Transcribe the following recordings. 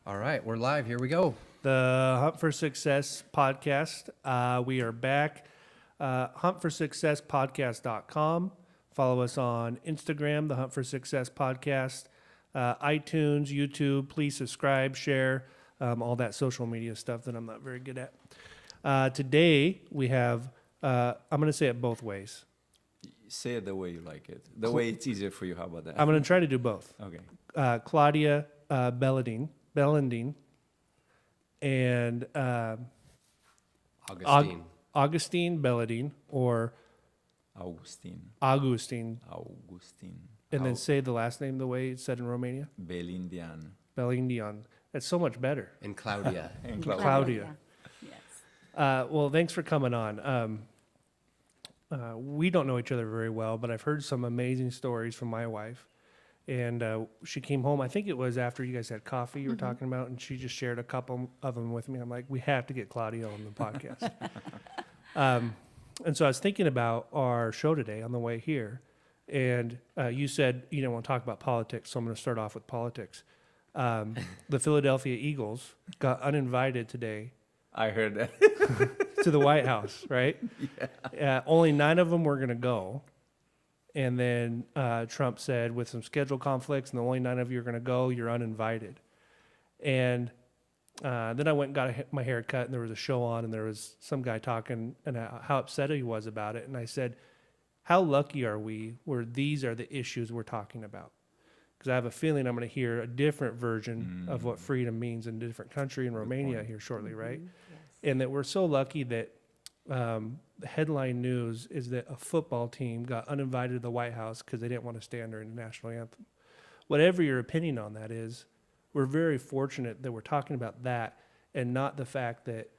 All right, we're live. Here we go. The Hunt for Success podcast. We are back. Huntforsuccesspodcast.com. Follow us on Instagram, the Hunt for Success podcast, iTunes, YouTube. Please subscribe, share, all that social media stuff that I'm not very good at. Today we have, I'm going to say it both ways. Say it the way you like it. The way it's easier for you. How about that? I'm going to try to do both. Okay. Claudia Belindean, and Augustine. Augustine Belindean, or Augustine. Augustine. And then say the last name the way it's said in Romania. Belindean. Belindean. That's so much better. And Claudia. And Claudia. Yes. Well, thanks for coming on. We don't know each other very well, but I've heard some amazing stories from my wife. And she came home, I think it was after you guys had coffee you were talking about, and she just shared a couple of them with me. I'm like, we have to get Claudia on the podcast. And so I was thinking about our show today on the way here, and you said you don't want to talk about politics, so I'm going to start off with politics. The Philadelphia Eagles got uninvited today. I heard that. To the White House, right? Yeah. Only 9 of them were going to go. And then Trump said, with some schedule conflicts, and the only 9 of you are going to go, you're uninvited. And then I went and got my hair cut, and there was a show on, and there was some guy talking and how upset he was about it. And I said, how lucky are we where these are the issues we're talking about? Because I have a feeling I'm going to hear a different version of what freedom means in a different country, in Romania here shortly, right? Yes. And that we're so lucky that the headline news is that a football team got uninvited to the White House because they didn't want to stand during the national anthem. Whatever your opinion on that is, we're very fortunate that we're talking about that and not the fact that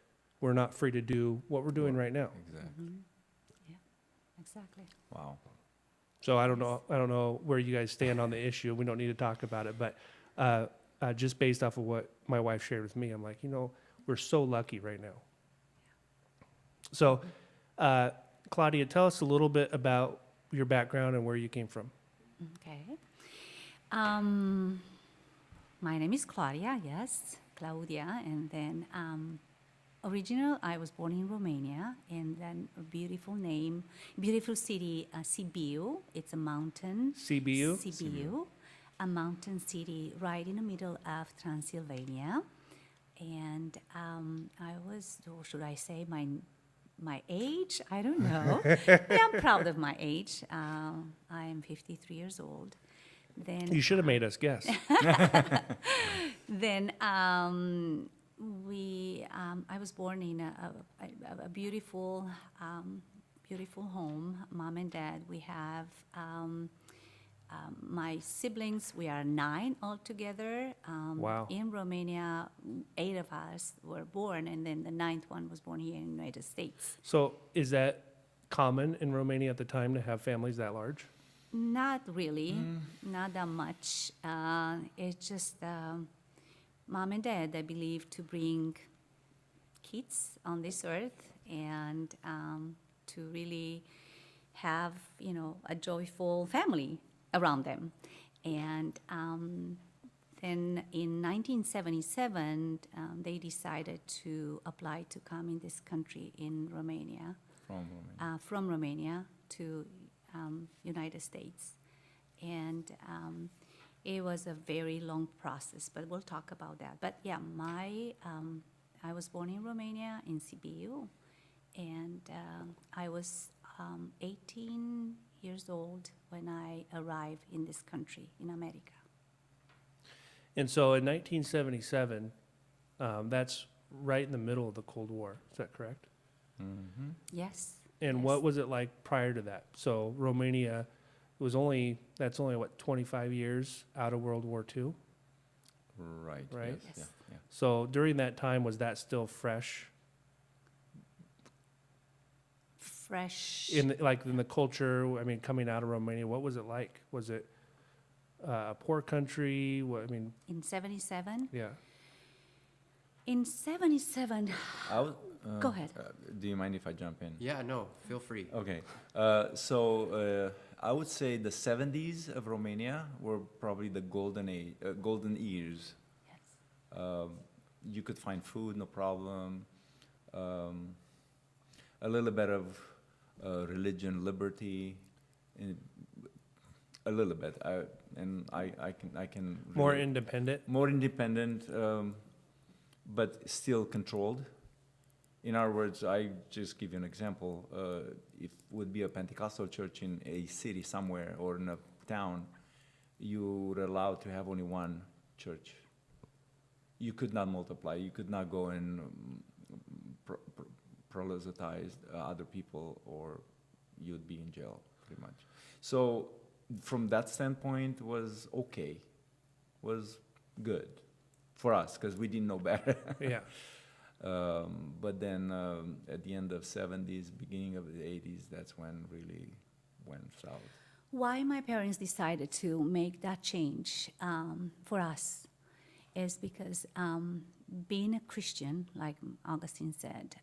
we're not free to do what we're doing right now. Exactly. Yeah, exactly. Wow. So I don't know where you guys stand on the issue. We don't need to talk about it, but just based off of what my wife shared with me, I'm like, we're so lucky right now. So, Claudia, tell us a little bit about your background and where you came from. Okay. My name is Claudia, yes, Claudia, and then I was born in Romania, and then a beautiful city, Sibiu. It's a mountain. Sibiu? Sibiu, a mountain city right in the middle of Transylvania. And I was, or should I say my age? I don't know. Yeah, I'm proud of my age. I am 53 years old. Then You should have made us guess. Then I was born in a beautiful home. Mom and dad. We have my siblings. We are 9 altogether. Wow. In Romania, 8 of us were born, and then the 9th one was born here in the United States. So is that common in Romania at the time to have families that large? Not really, not that much. It's just mom and dad, I believe, to bring kids on this earth and to really have, a joyful family around them. And then in 1977, they decided to apply to come in this country in Romania. From Romania to United States. And it was a very long process, but we'll talk about that. But yeah, I was born in Romania, in Sibiu, and I was 18 years old when I arrived in this country, in America. And so in 1977, that's right in the middle of the Cold War. Is that correct? Mm-hmm. Yes. And yes. what was it like prior to that? So Romania that's only 25 years out of World War II? Right. Right? Yes. Yeah. So during that time, was that still fresh? Fresh. In the culture, coming out of Romania, what was it like? Was it a poor country? In 77? Yeah. In 77, go ahead. Do you mind if I jump in? Yeah, no, feel free. Okay. So I would say the 70s of Romania were probably the golden years. Yes. You could find food, no problem. A little bit of religion, liberty, in, a little bit. I can More really- independent? more independent, but still controlled. In other words, I just give you an example. If would be a Pentecostal church in a city somewhere or in a town, you were allowed to have only one church. You could not multiply. You could not go and proselytize other people, or you'd be in jail, pretty much. So from that standpoint, was okay, was good for us because we didn't know better. Yeah. But then at the end of 70s, beginning of the 80s, that's when really went south. Why my parents decided to make that change for us is because being a Christian, like Augustine said,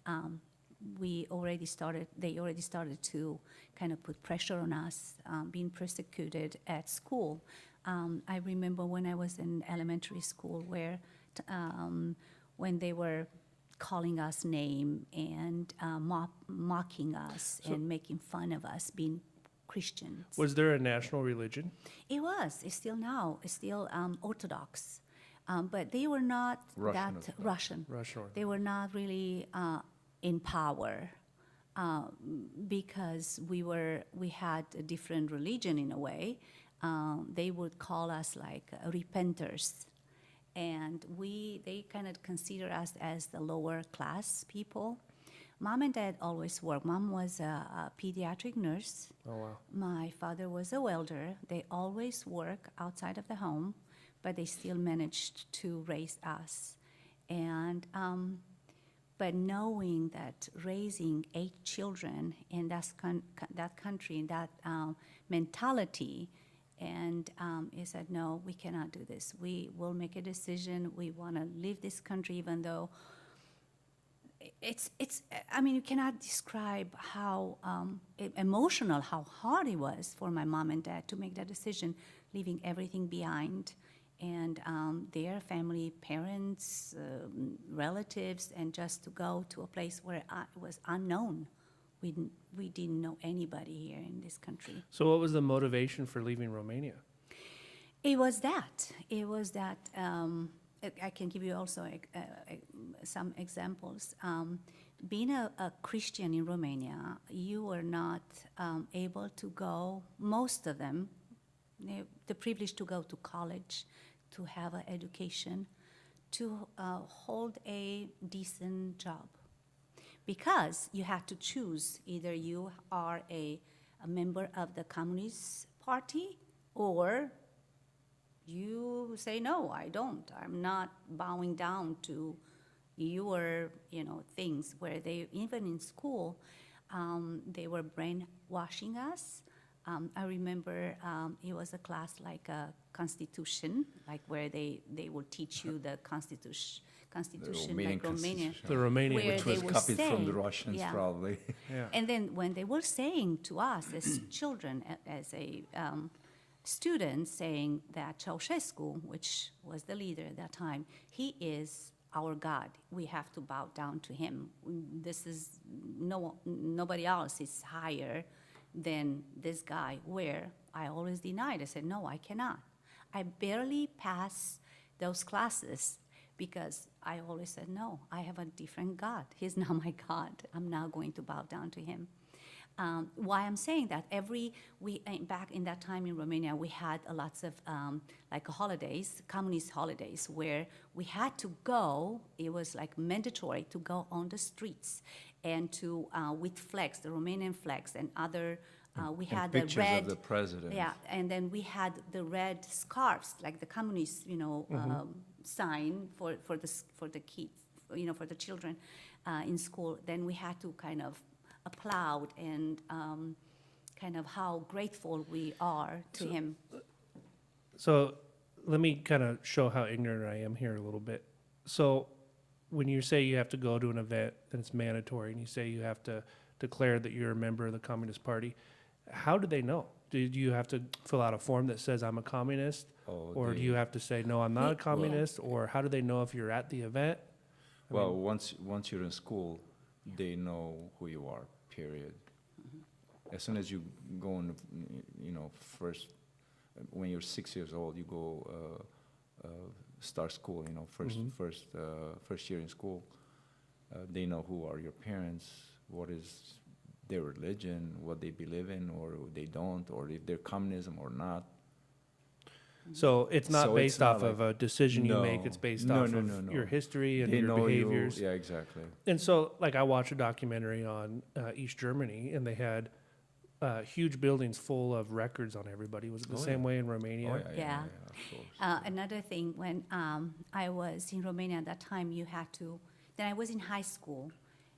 they already started to kind of put pressure on us, being persecuted at school. I remember when I was in elementary school where when they were calling us name and mocking us and making fun of us being Christians. Was there a national religion? It was. It's still now. It's still Orthodox. But they were not Russian that Orthodox. Russian. Russian Orthodox. They were not really in power because we had a different religion in a way. They would call us like repenters. And they kind of consider us as the lower class people. Mom and Dad always worked. Mom was a pediatric nurse. Oh, wow. My father was a welder. They always work outside of the home, but they still managed to raise us. And but knowing that raising 8 children in that country, in that mentality, and he said, no, we cannot do this. We will make a decision. We want to leave this country, even though I mean, you cannot describe how emotional, how hard it was for my mom and dad to make that decision, leaving everything behind, and their family, parents, relatives, and just to go to a place where it was unknown. We didn't know anybody here in this country. So what was the motivation for leaving Romania? It was that. I can give you also some examples. Being a Christian in Romania, you were not able to go, most of them, the privilege to go to college, to have an education, to hold a decent job. Because you had to choose, either you are a member of the Communist Party, or you say, no, I don't. I'm not bowing down to your, things, where they, even in school, they were brainwashing us. I remember it was a class like a constitution, like where they would teach you the constitution, like Romania. The Romanian. Where Which they was were copied from the saying- Russians, yeah. probably. Yeah. And then when they were saying to us as children, as a student, saying that Ceausescu, which was the leader at that time, he is our God. We have to bow down to him. This is nobody else is higher than this guy. Where I always denied. I said, no, I cannot. I barely pass those classes because I always said, no, I have a different God. He's not my God. I'm not going to bow down to him. Why I'm saying that, back in that time in Romania, we had lots of like holidays, communist holidays, where we had to go. It was like mandatory to go on the streets and to with flags, the Romanian flags, and other. We had the Pictures red. of the president. Yeah, and then we had the red scarves, like the communist, sign for the kids, for the children in school. Then we had to kind of applaud and kind of how grateful we are to him. So let me kind of show how ignorant I am here a little bit. So when you say you have to go to an event and it's mandatory, and you say you have to declare that you're a member of the Communist Party, how do they know? Do you have to fill out a form that says I'm a communist? Oh, Or do you have to say, no, I'm not a Yeah. communist? Or how do they know if you're at the event? I Well, mean- once you're in school, they know who you are, period. As soon as you go in, first, when you're 6 years old, you go start school, first year in school. They know who are your parents, what is their religion, what they believe in, or they don't, or if they're communism or not. So it's not So it's based not off of a decision you make, it's No. based No, off no, of no, no. your history and They your know behaviors. you. Yeah, exactly. And so, like, I watched a documentary on East Germany, and they had huge buildings full of records on everybody. Was it the Oh, same yeah. way in Romania? Oh, Yeah. of course. Another thing, when I was in Romania at that time, then I was in high school,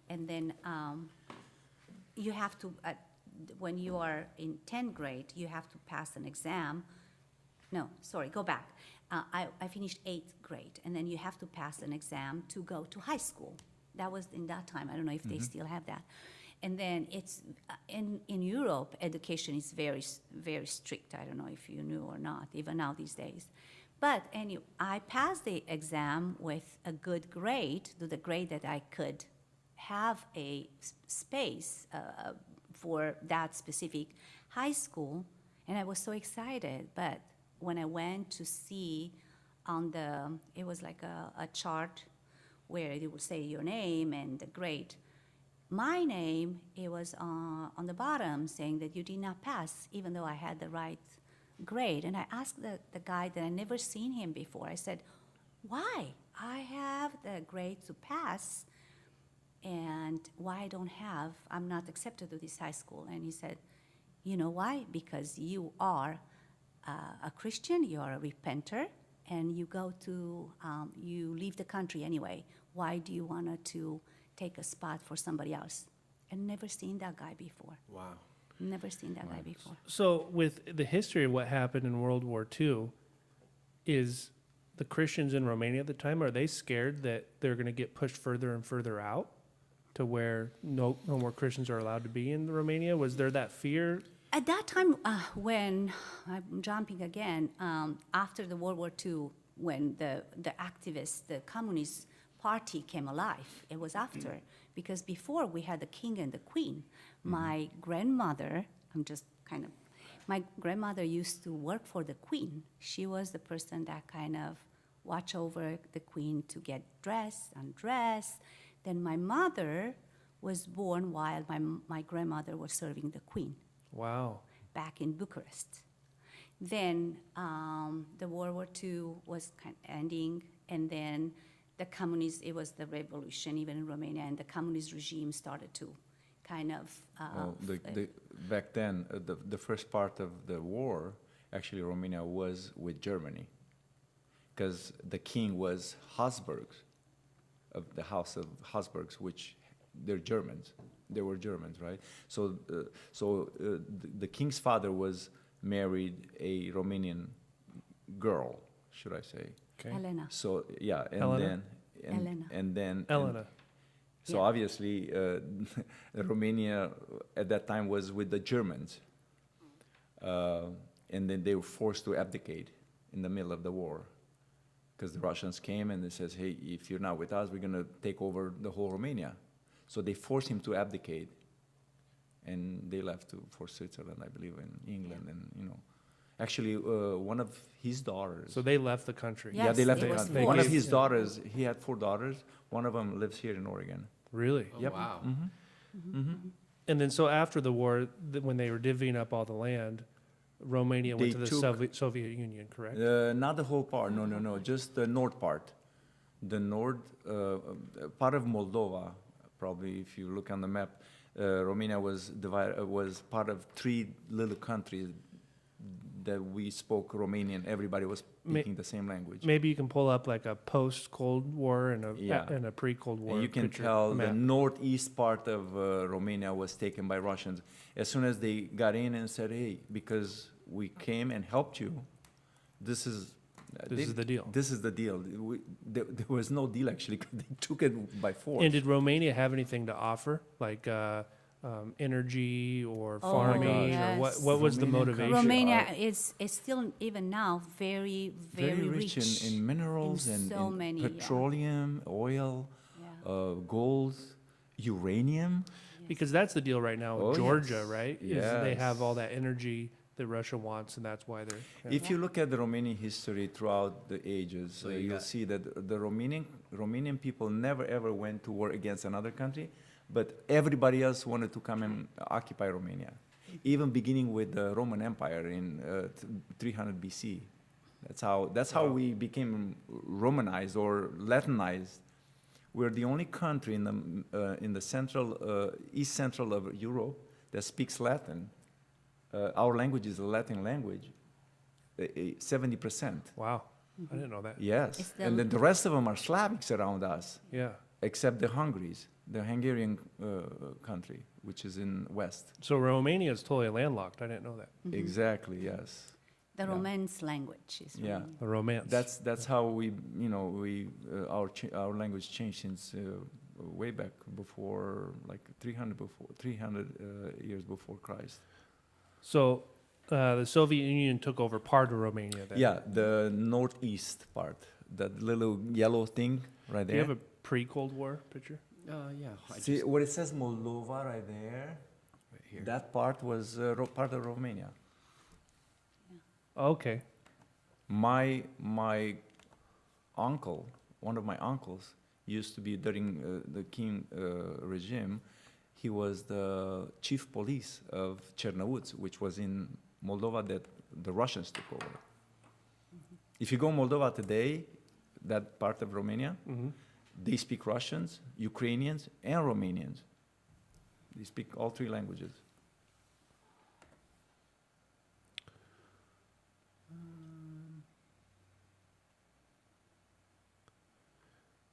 and then you have to, when you are in 10th grade, you have to pass an exam. No, sorry, go back. I finished 8th grade, and then you have to pass an exam to go to high school. That was in that time. I don't know if they still have that. And then it's in Europe, education is very, very strict. I don't know if you knew or not, even now these days. But anyway, I passed the exam with a good grade, to the grade that I could have a space for that specific high school, and I was so excited. But when I went to see it was like a chart where it would say your name and the grade. My name, it was on the bottom saying that you did not pass, even though I had the right grade. And I asked the guy that I never seen him before, I said, why? I have the grade to pass, and why I don't have, I'm not accepted to this high school. And he said, you know why? Because you are a Christian, you are a repenter, and you go to, you leave the country anyway. Why do you want to take a spot for somebody else? And never seen that guy before. Wow. Never seen that guy before. So, with the history of what happened in World War II, is the Christians in Romania at the time, are they scared that they're going to get pushed further and further out to where no more Christians are allowed to be in Romania? Was there that fear? At that time, when I'm jumping again, after the World War II, when the activists, the Communist Party came alive, it was after. Because before we had the king and the queen. My grandmother, my grandmother used to work for the queen. She was the person that kind of watched over the queen to get dressed, undressed. Then my mother was born while my grandmother was serving the queen. Wow. Back in Bucharest. Then the World War II was kind of ending, and then it was the revolution even in Romania, and the communist regime started to kind of... back then, the first part of the war, actually Romania was with Germany, because the king was Habsburgs, of the House of Habsburgs, which they're Germans. They were Germans, right? So the king's father was married a Romanian girl, should I say? Okay. Elena. So yeah, and Helena? then Elena. so Yeah. obviously, Romania at that time was with the Germans, and then they were forced to abdicate in the middle of the war, because the Russians came and they says, "Hey, if you're not with us, we're going to take over the whole Romania." So they forced him to abdicate, and they left for Switzerland, I believe, in England, and actually, one of his daughters. So they left the country. Yeah. Yeah, they left Yes, the it was country. forced. One of his daughters, he had 4 daughters. One of them lives here in Oregon. Really? Oh, Yep. wow. And then so after the war, when they were divvying up all the land, Romania went They to the took- Soviet Union, correct? Not the whole part. No. Just the north part. The north part of Moldova. Probably, if you look on the map, Romania was divided. Was part of 3 little countries that we spoke Romanian. Everybody was speaking the same language. Maybe you can pull up like a post-Cold War and Yeah. a pre-Cold War And you can picture tell the map. northeast part of Romania was taken by Russians. As soon as they got in and said, "Hey, because we came and helped you, this is the deal." This is the deal." There was no deal actually. 'Cause they took it by force. And did Romania have anything to offer, like energy or Oh, farming, or yes. what was the Romanian motivation? country. Romania is still, even now, very, Very rich in minerals in and so in many, yeah. petroleum, oil, Yeah. gold, uranium. Because that's the deal right now with Oh, Georgia, yes. right? Is they have all Yes. that energy that Russia wants, and that's why they're. Yeah. If you look at the Romanian history throughout the ages, So you you'll got- see that the Romanian people never ever went to war against another country, but everybody else wanted to come and occupy Romania. Even beginning with the Roman Empire in 300 BC. That's how we became Romanized or Latinized. We're the only country in the central east central of Europe that speaks Latin. Our language is a Latin language. 70%. Wow, I didn't know that. Yes, It's the- and then the rest of them are Slavics around us, Yeah. except the Hungarian country, which is in west. So Romania is totally landlocked. I didn't know that. Exactly. Yes. The Yeah. Romance language is Yeah. Romanian. The romance. That's how our language changed since way back before, like 300 years before Christ. So the Soviet Union took over part of Romania then. Yeah, the northeast part, that little yellow thing right Do you there. have a pre-Cold War picture? Yeah, I See just, where it says Moldova right there? right here. That part was part of Romania. Okay. My uncle, one of my uncles, used to be during the King regime. He was the chief police of Cernăuți, which was in Moldova that the Russians took over. If you go Moldova today, that part of Romania, Hmm. they speak Russians, Ukrainians, and Romanians. They speak all three languages.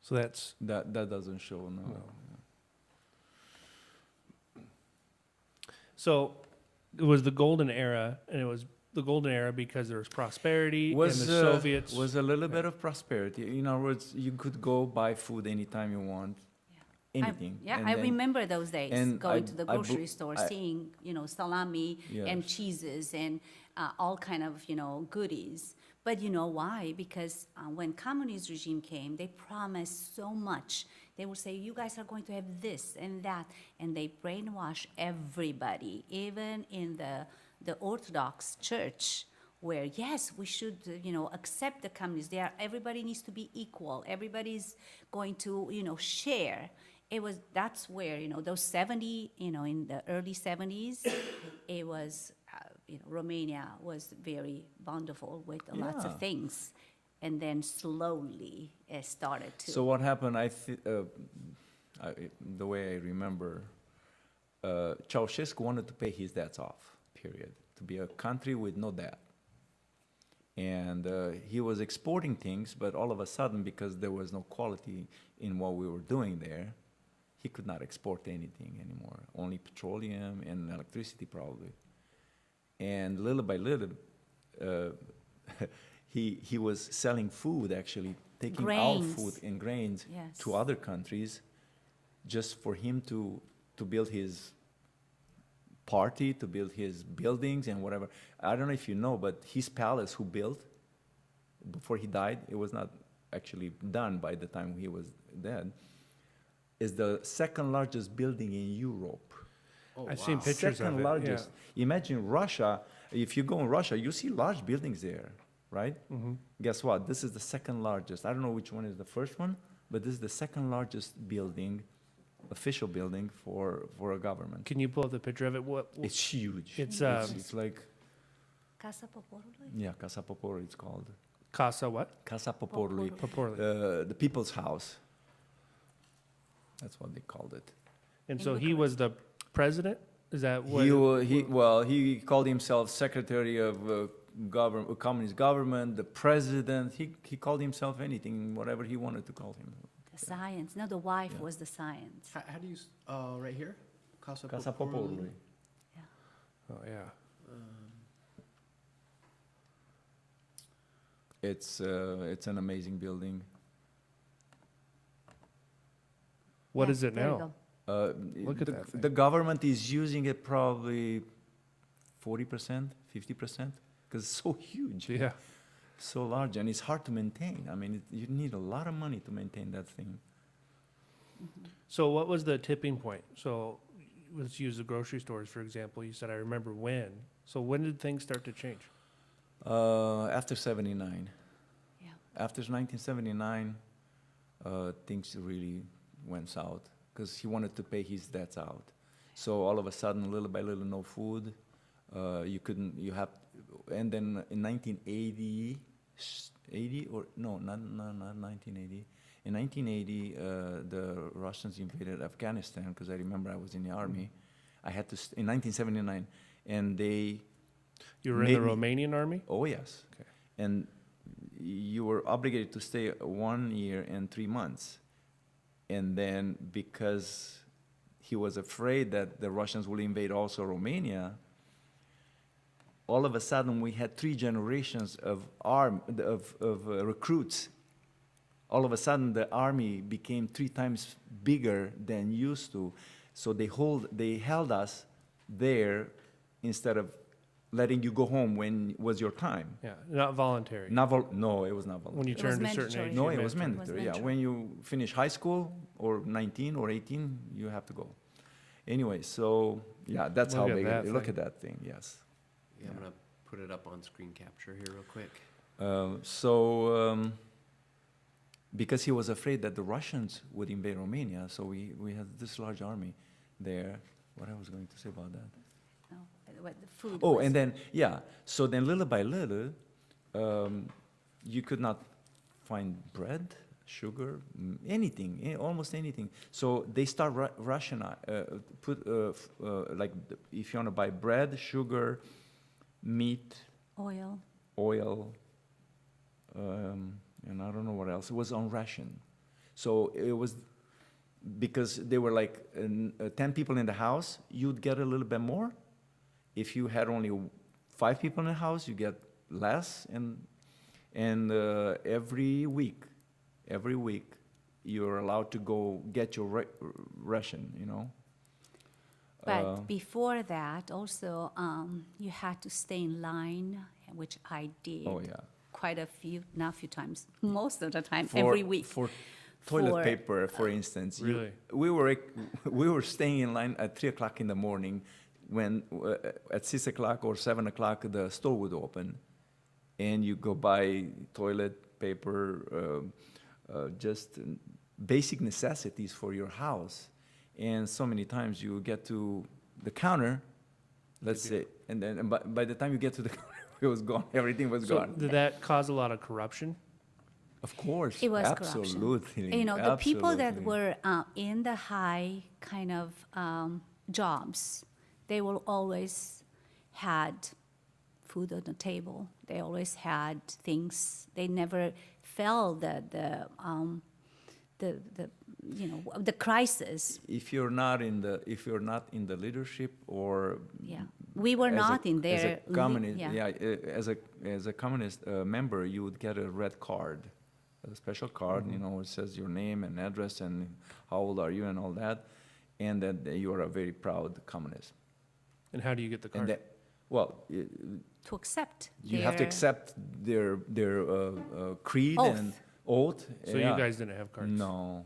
So that's That doesn't show, no. No. so it was the golden era, and it was the golden era because there was prosperity and the Soviets. Was a little bit of prosperity. In other words, you could go buy food anytime you want, anything. Yeah, And I then- remember those days, and going I- to the I grocery bo- store, I- seeing, salami and Yes. cheeses and all kind of, goodies. But you know why? Because when communist regime came, they promised so much. They would say, you guys are going to have this and that, and they brainwash everybody, even in the Orthodox Church, where yes, we should, accept the communists. Everybody needs to be equal. Everybody's going to, share. That's where, those 70, in the early 70s, it was, Romania was very bountiful with lots Yeah. of things. And then slowly it started to. So what happened? The way I remember, Ceausescu wanted to pay his debts off. Period. To be a country with no debt, and he was exporting things, but all of a sudden, because there was no quality in what we were doing there, he could not export anything anymore. Only petroleum and electricity, probably. And little by little, he was selling food, actually taking our Grains. food and grains Yes. to other countries, just for him to build his party, to build his buildings and whatever. I don't know if you know, but his palace who built before he died, it was not actually done by the time he was dead, is the second largest building in Europe. Oh, I've seen wow. pictures Second of it. largest. Imagine Russia. If you go in Russia, you see large buildings there, right? Yeah. Hmm. Guess what? This is the second largest. I don't know which one is the first one, but this is the second largest building, official building for a government. Can you pull up the picture of it? It's huge. It's, it's like, Casa Poporului? yeah, Casa Poporului it's called. Casa what? Casa Poporului, Poporului. the people's house. That's what they called it. And In so he was the president? Is that what? He called himself secretary of communist government, the president. He called himself anything, whatever he wanted to call him. The science. No, the wife Yeah. was the science. How do you, right here? Casa Casa Poporului. Poporului. Oh, yeah. It's an amazing building. What Yeah, is it there you now? go. Look at that thing. The government is using it probably 40%, 50%, because it's so huge, Yeah. so large, and it's hard to maintain. I mean, you need a lot of money to maintain that thing. So what was the tipping point? So let's use the grocery stores, for example. You said, I remember when. So when did things start to change? After 79. Yeah. After 1979, things really went south because he wanted to pay his debts out. So all of a sudden, little by little, no food. And then in 1980, 80 or no, not 1980. In 1980, the Russians invaded Afghanistan because I remember I was in the army. I had to, in 1979, and they... You were in the Made me- Romanian army? Oh, yes. Okay. And you were obligated to stay 1 year and 3 months. And then because he was afraid that the Russians will invade also Romania, all of a sudden we had 3 generations of recruits. All of a sudden the army became 3 times bigger than used to. So they held us there instead of letting you go home when was your time. Yeah, not voluntary. No, it was not voluntary. When you It was turned a certain mandatory. age. No, you're it was mandatory. Yeah, mandatory. when you finish high school or 19 or 18, you have to go. Anyway, so yeah, that's Look how at big that it is. Look thing. at that thing. Yes. Yeah, I'm gonna put it up on screen capture here real quick. Because he was afraid that the Russians would invade Romania, so we had this large army there. What I was going to say about that? No, what the food Oh, was. and then, yeah, so then little by little, you could not find bread, sugar, anything, almost anything. So they start if you want to buy bread, sugar, meat, Oil. oil, and I don't know what else. It was on ration. So it was, because there were like 10 people in the house, you'd get a little bit more. If you had only 5 people in the house, you get less. And every week, you're allowed to go get your ration, you know. But before that, also, you had to stay in line, which I did. Oh, yeah. Quite a few, not a few times, most of the time, every week. For toilet For, paper, for instance. Really? We were staying in line at 3 o'clock in the morning when at 6 o'clock or 7 o'clock the store would open. And you go buy toilet paper, just basic necessities for your house. And so many times you get to the counter, let's say, and then by the time you get to the counter, it was gone. Everything was So gone. did that cause a lot of corruption? Of course. It was corruption. Absolutely. You know, the people that absolutely. were in the high kind of jobs, they will always had food on the table. They always had things. They never felt the crisis. If you're not in the leadership or Yeah, we were not in there. As a communist, yeah. as a communist member, you would get a red card, a special card. Mm-hmm. You know, it says your name and address and how old are you and all that, and that you are a very proud communist. And how do you get the And card? To accept. you have to their accept their creed Oath. and oath. So you guys didn't have cards? No,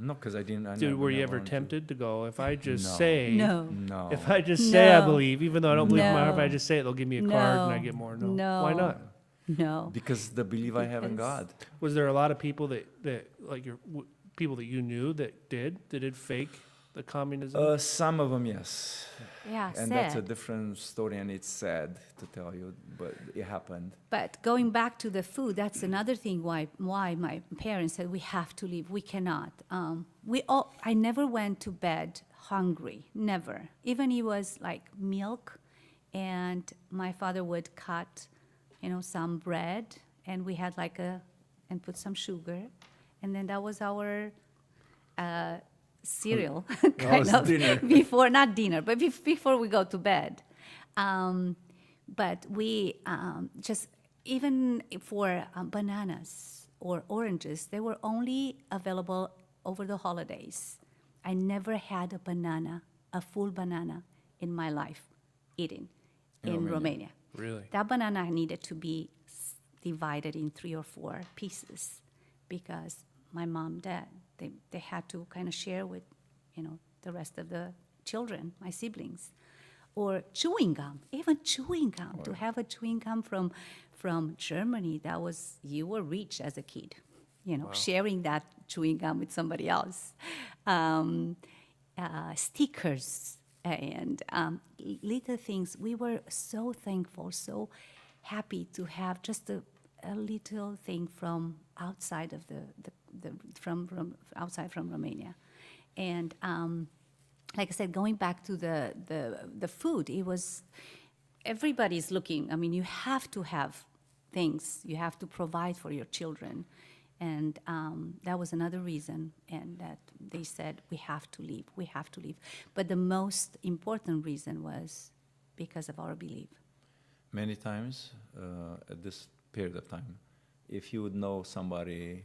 because I didn't. Were you ever wanted to. tempted to go, if I just No. say, No. No. if I just say I No. believe, even though I don't believe in my heart, if I No. just say it, they'll give me a card and I No. get more? No. No. Why not? No. Because the belief I have in Because- God. Was there a lot of people that like people that you knew that did fake the communism? Some of them, yes. Yeah, And sad. that's a different story, and it's sad to tell you, but it happened. But going back to the food, that's another thing why my parents said we have to leave. We cannot. I never went to bed hungry, never. Even it was like milk, and my father would cut, some bread, and we had and put some sugar, and then that was our cereal, kind was of dinner. before, not dinner, but before we go to bed. But we just, even for bananas or oranges, they were only available over the holidays. I never had a banana, a full banana in my life eaten in Romania. Really? That banana needed to be divided in 3 or 4 pieces because my mom, dad, they had to kind of share with, the rest of the children, my siblings. Or chewing gum, even chewing gum. To have a chewing gum from Germany, you were rich as a kid, sharing that chewing gum with somebody else. Stickers and little things. We were so thankful, so happy to have just a little thing from outside of from outside from Romania, and like I said, going back to the food, it was everybody's looking. I mean, you have to have things, you have to provide for your children, and that was another reason. And that they said we have to leave, we have to leave. But the most important reason was because of our belief. Many times at this period of time, if you would know somebody,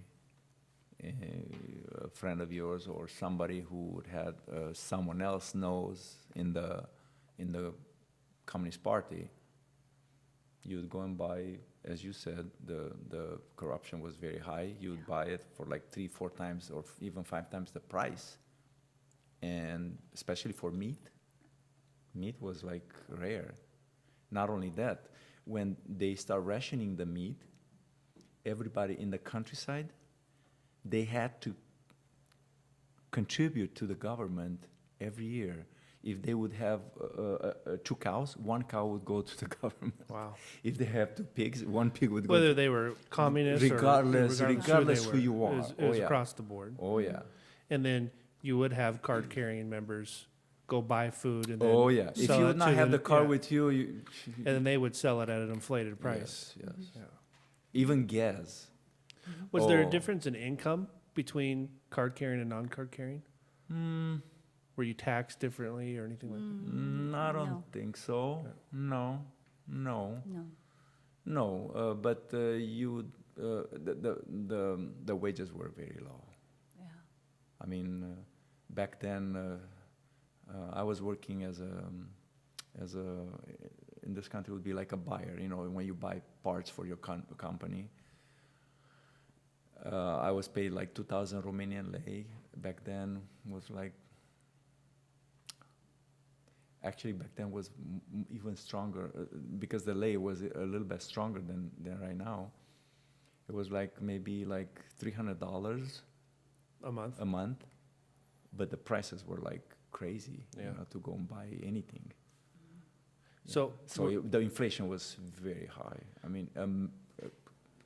a friend of yours, or somebody who had someone else knows in the Communist Party, you would go and buy. As you said, the corruption was very high. You would buy it for like 3-4 times or even 5 times the price, and especially for meat. Meat was like rare. Not only that, when they start rationing the meat, everybody in the countryside, they had to contribute to the government every year. If they would have 2 cows, 1 cow would go to the government. Wow. If they have 2 pigs, 1 pig would go. Whether they were communists regardless who you are. It was across the board. Oh yeah. And then you would have card-carrying members go buy food and then If sell you it would not to have the car yeah. with you, And then they would sell it at an inflated price. Yes. Yeah. Even gas. Was there a difference in income between card-carrying and non-card-carrying? Were you taxed differently or anything like that? I don't No. think so. No. But the wages were very low. Yeah. I mean, back then, I was working as a in this country would be like a buyer. When you buy parts for your company. I was paid like 2,000 Romanian lei. Back then was like. Actually, back then was even stronger because the lei was a little bit stronger than right now. It was like maybe like $300 A month? but the prices were like crazy, to go and buy anything. So The inflation was very high. I mean,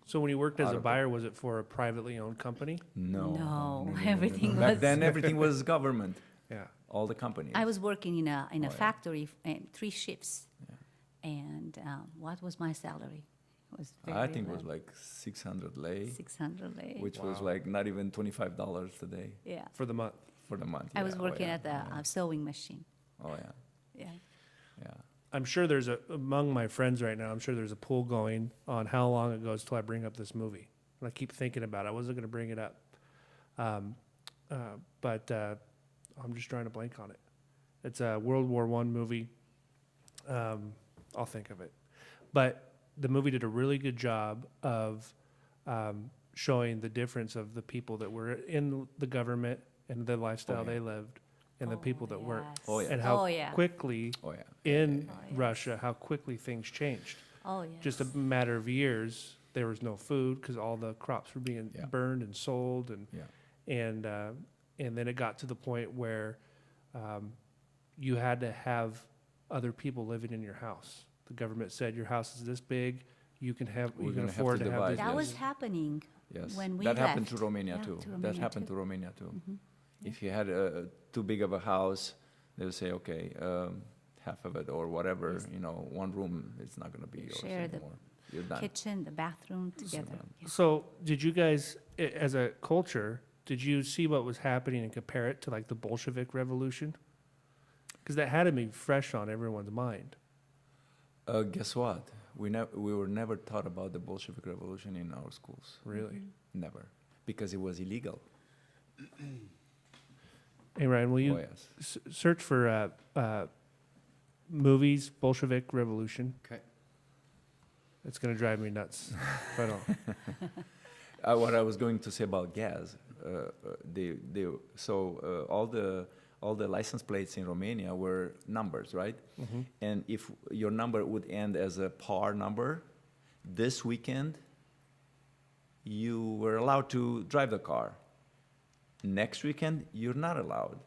so when you worked as out a of buyer, was it for a privately owned company? No, everything Back was- then, everything was government. Yeah. All the companies. I was working in a yeah. factory, 3 shifts, and what was my salary? It was I think it was low. like 600 lei, 600 lei. which was Wow. like not even $25 today Yeah, For the month. for the month. I was Yeah, working yeah, at the sewing machine. Oh yeah, Yeah. yeah. I'm sure there's among my friends right now, I'm sure there's a poll going on how long it goes till I bring up this movie. And I keep thinking about it. I wasn't going to bring it up. But I'm just trying to blank on it. It's a World War I movie. I'll think of it. But the movie did a really good job of showing the difference of the people that were in the government and the lifestyle they lived and the people that weren't. Yes. Oh, yeah. And how Oh, yeah. quickly Oh yeah. in Oh, yes. Russia, how quickly things changed. Oh, yes. Just a matter of years, there was no food because all the crops were being Yeah. burned and sold, and Yeah. and then it got to the point where you had to have other people living in your house. The government said your house is this big, you can We're afford gonna have to to have divide this. That yes. was happening. Yes. When we that happened left. to Romania Yeah, too. to That Romania happened too. to Romania too. Mhm. If you had too big of a house, they would say, okay, half of it or whatever, Yes. 1 room, it's not going to be yours Share the anymore. You're done. Kitchen, the bathroom together. Yeah. So, did you guys, as a culture, did you see what was happening and compare it to like the Bolshevik Revolution? Because that had to be fresh on everyone's mind. Guess what? We were never taught about the Bolshevik Revolution in our schools. Really? Never. Because it was illegal. Hey, Ryan, will you Oh, yes. search for movies, Bolshevik Revolution? Okay. It's going to drive me nuts. if I don't. What I was going to say about gas, all the license plates in Romania were numbers, right? Mm-hmm. And if your number would end as a par number, this weekend you were allowed to drive the car. Next weekend you're not allowed.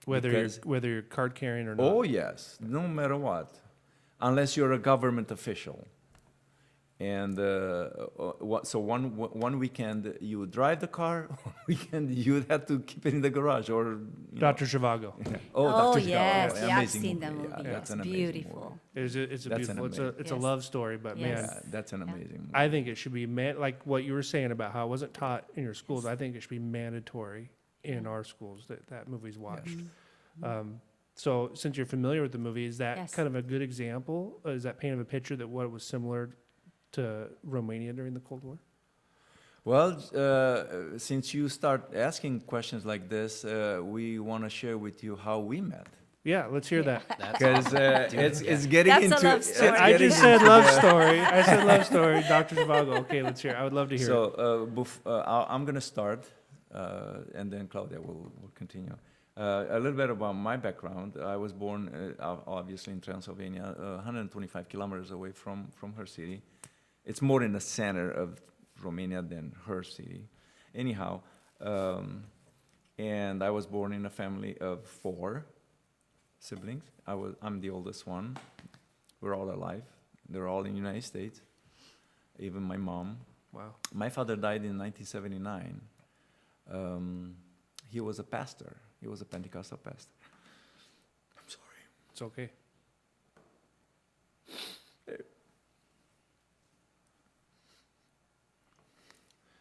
Because- Whether you're card carrying or not. Oh yes, no matter what, unless you're a government official. And so one weekend you would drive the car, one weekend you would have to keep it in the garage or. you know. Dr. Zhivago. Oh, Oh, Dr. yes, Zhivago, yeah, I've amazing seen that movie. movie. Yeah, that's It's an amazing beautiful. movie. It's a That's an beautiful. It's a Yes. love story, but Yes. man, Yeah, that's an amazing movie. I think it should be like what you were saying about how it wasn't taught in your schools. I think it should be mandatory in our schools that movie's watched. So since you're familiar with the movie, is that Yes. kind of a good example? Is that paint of a picture that what was similar to Romania during the Cold War? Well, since you start asking questions like this, we want to share with you how we met. Yeah, let's hear that. That's Because it's getting That's a into. love it's story. I getting just said into love the- story. I said love story. Dr. Zhivago. Okay, let's hear it. I would love to hear it. So I'm going to start, and then Claudia will continue. A little bit about my background. I was born, obviously, in Transylvania, 125 kilometers away from her city. It's more in the center of Romania than her city. Anyhow, and I was born in a family of 4 siblings. I'm the oldest one. We're all alive. They're all in the United States. Even my mom. Wow. My father died in 1979. He was a pastor. He was a Pentecostal pastor. I'm sorry. It's okay.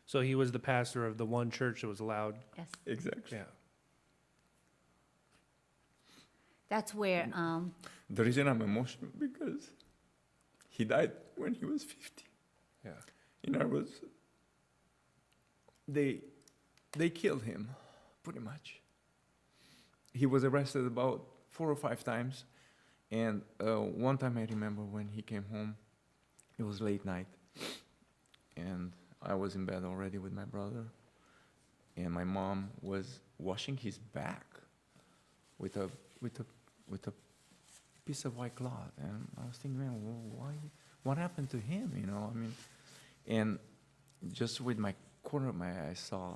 So he was the pastor of the one church that was allowed. Yes. Exactly. Yeah. That's where, The reason I'm emotional because he died when he was 50. Yeah. In other words, they killed him, pretty much. He was arrested about 4 or 5 times, and one time I remember when he came home, it was late night, and I was in bed already with my brother, and my mom was washing his back with a piece of white cloth, and I was thinking, man, why? What happened to him? You know, I mean, and just with my corner of my eye, I saw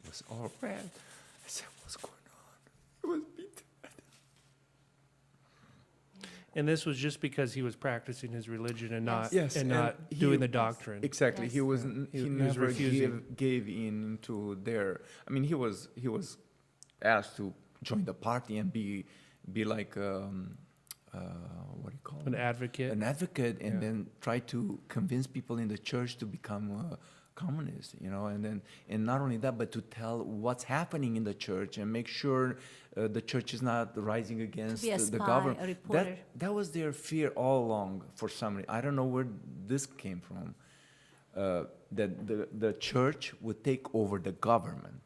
it was all red. I said, what's going on? It was beaten. And this was just because he was practicing his religion and not Yes, and and not he- doing the doctrine. Exactly. Yes. He was Yeah. he He was never refusing. gave in to their. I mean, he was asked to join the party and be like what do you call An it? advocate. An advocate, and Yeah. then try to convince people in the church to become communist, you know, and not only that, but to tell what's happening in the church and make sure the church is not rising against be a the spy, government. a reporter. That was their fear all along. For some reason, I don't know where this came from. That the church would take over the government,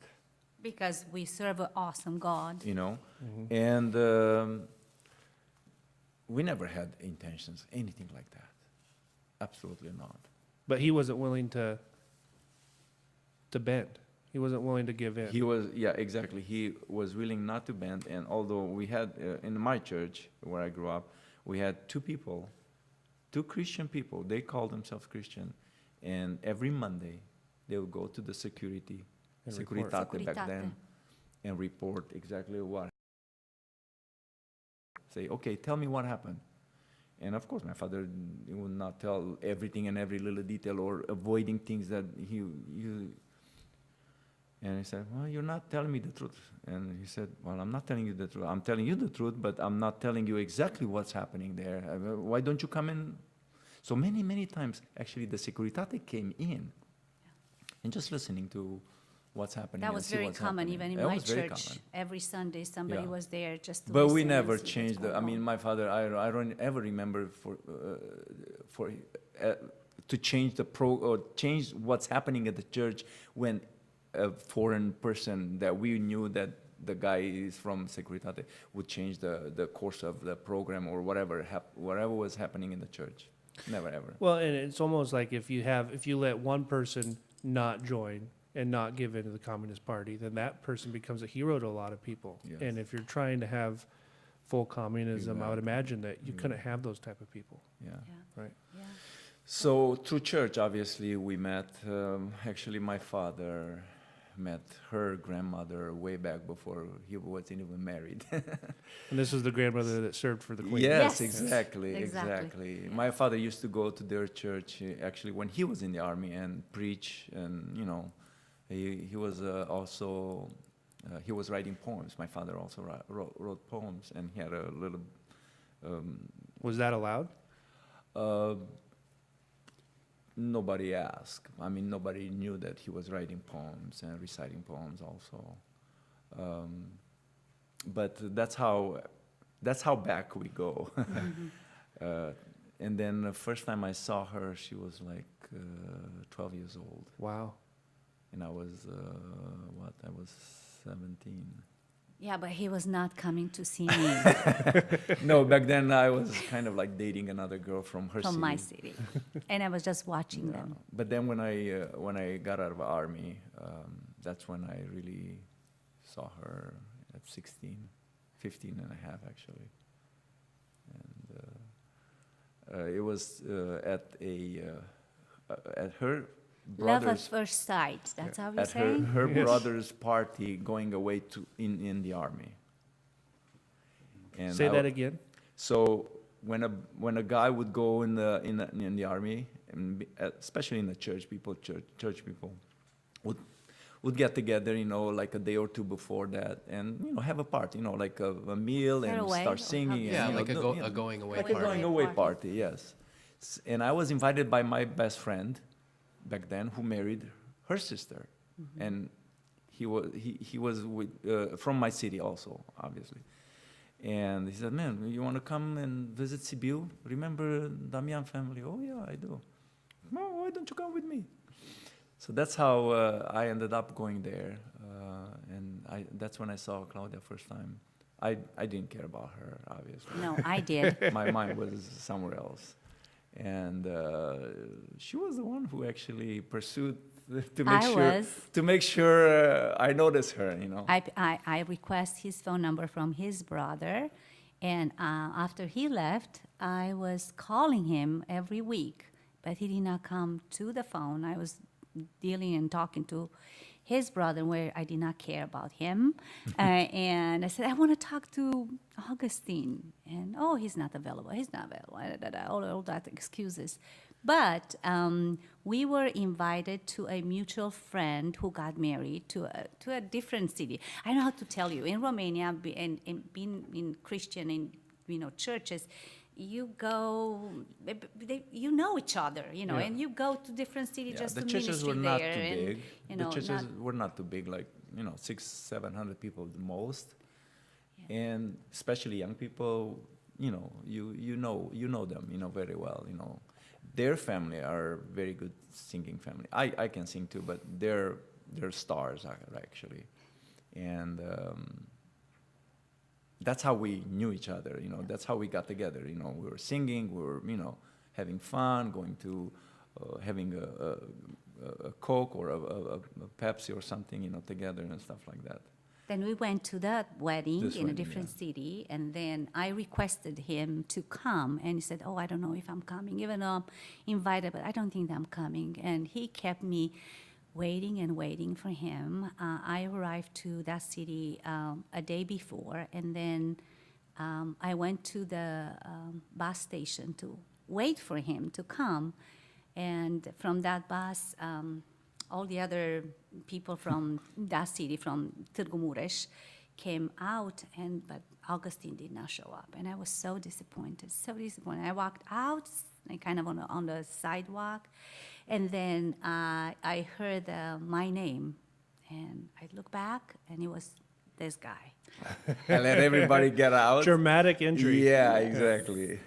because we serve an awesome God. you know, Mm-hmm. and we never had intentions anything like that. Absolutely not. But he wasn't willing to bend. He wasn't willing to give in. He was, yeah, exactly. He was willing not to bend. And although we had, in my church where I grew up, we had 2 people, 2 Christian people. They called themselves Christian. And every Monday, they would go to the security, And report. Securitate back Securitate. then, and report exactly what. Say, okay, tell me what happened. And of course, my father would not tell everything and every little detail or avoiding things that he. And he said, well, you're not telling me the truth. And he said, well, I'm not telling you the truth. I'm telling you the truth, but I'm not telling you exactly what's happening there. Why don't you come in? So many, many times, actually, the Securitate came in and just listening to what's happening. That and was see very what's common, happening. even in That my was very church. common. Every Sunday, somebody Yeah. was there just to But we listen and never see what's changed going I mean, on. my father, I don't ever remember to change change what's happening at the church when a foreign person that we knew that the guy is from Securitate would change the course of the program or whatever was happening in the church. Never ever. Well, and it's almost like if you let one person not join and not give in to the Communist Party, then that person becomes a hero to a lot of people. Yes. And if you're trying to have full communism, I would Exactly. imagine that you Yeah. couldn't have those type of people. Yeah. Yeah. Right. Yeah. So through church, obviously, we met. Actually, my father met her grandmother way back before he wasn't even married. And this was the grandmother that served for the Queen. Yes, Yes. exactly, Exactly. exactly. Yeah. My father used to go to their church actually when he was in the army and preach, and he was also he was writing poems. My father also wrote poems, and he had a little. Was that allowed? Nobody asked. I mean, nobody knew that he was writing poems and reciting poems also. But that's how back we go. And then the first time I saw her, she was like 12 years old, Wow. and I was I was 17. Yeah, but he was not coming to see me No, back then I was kind of like dating another girl from her from city. my city, and I was just watching Yeah. them. But then when I got out of the army, that's when I really saw her at 16, 15 and a half actually. And it was at her Love at brother's first sight. That's how we at say. her Yes. brother's party going away to in the army. And Say I that w- again. So when a guy would go in the army, and especially in the church people would get together, like a day or two before that, and have a party, like a meal and Fareway, or start how- singing. Yeah, and, like a do- going away like party. a going away party, yes. And I was invited by my best friend back then, who married her sister, and he was with, from my city also, obviously. And he said, "Man, you want to come and visit Sibiu? Remember Damian family?" "Oh yeah, I do." "No, why don't you come with me?" So that's how I ended up going there, and that's when I saw Claudia first time. I didn't care about her, obviously. No, I did. My mind was somewhere else. And she was the one who actually pursued to make sure I noticed her, I request his phone number from his brother, and after he left, I was calling him every week, but he did not come to the phone. I was dealing and talking to his brother, where I did not care about him, and I said, "I want to talk to Augustine," and he's not available. All that excuses. But we were invited to a mutual friend who got married to a different city. I don't know how to tell you. In Romania, and being in Christian churches, you go, you know each other, Yeah. and you go to different cities just the to churches ministry were not there. too big. And, The churches not- were not too big, like 600-700 people the most, Yeah. and especially young people. You know them, very well. Their family are very good singing family. I can sing too, but they're stars actually, and that's how we knew each other. That's how we got together. We were singing, we were having fun, going to having a Coke or a Pepsi or something, together and stuff like that. Then we went to that wedding This in a wedding, different yeah. city, and then I requested him to come, and he said, "I don't know if I'm coming, even though I'm invited, but I don't think I'm coming." And he kept me waiting and waiting for him. I arrived to that city a day before, and then I went to the bus station to wait for him to come. And from that bus, all the other people from that city, from Târgu Mureș, came out, but Augustine did not show up. And I was so disappointed, so disappointed. I walked out, kind of on the sidewalk, and then I heard my name, and I looked back, and it was this guy. I let everybody get out. Dramatic entry. Yeah, exactly.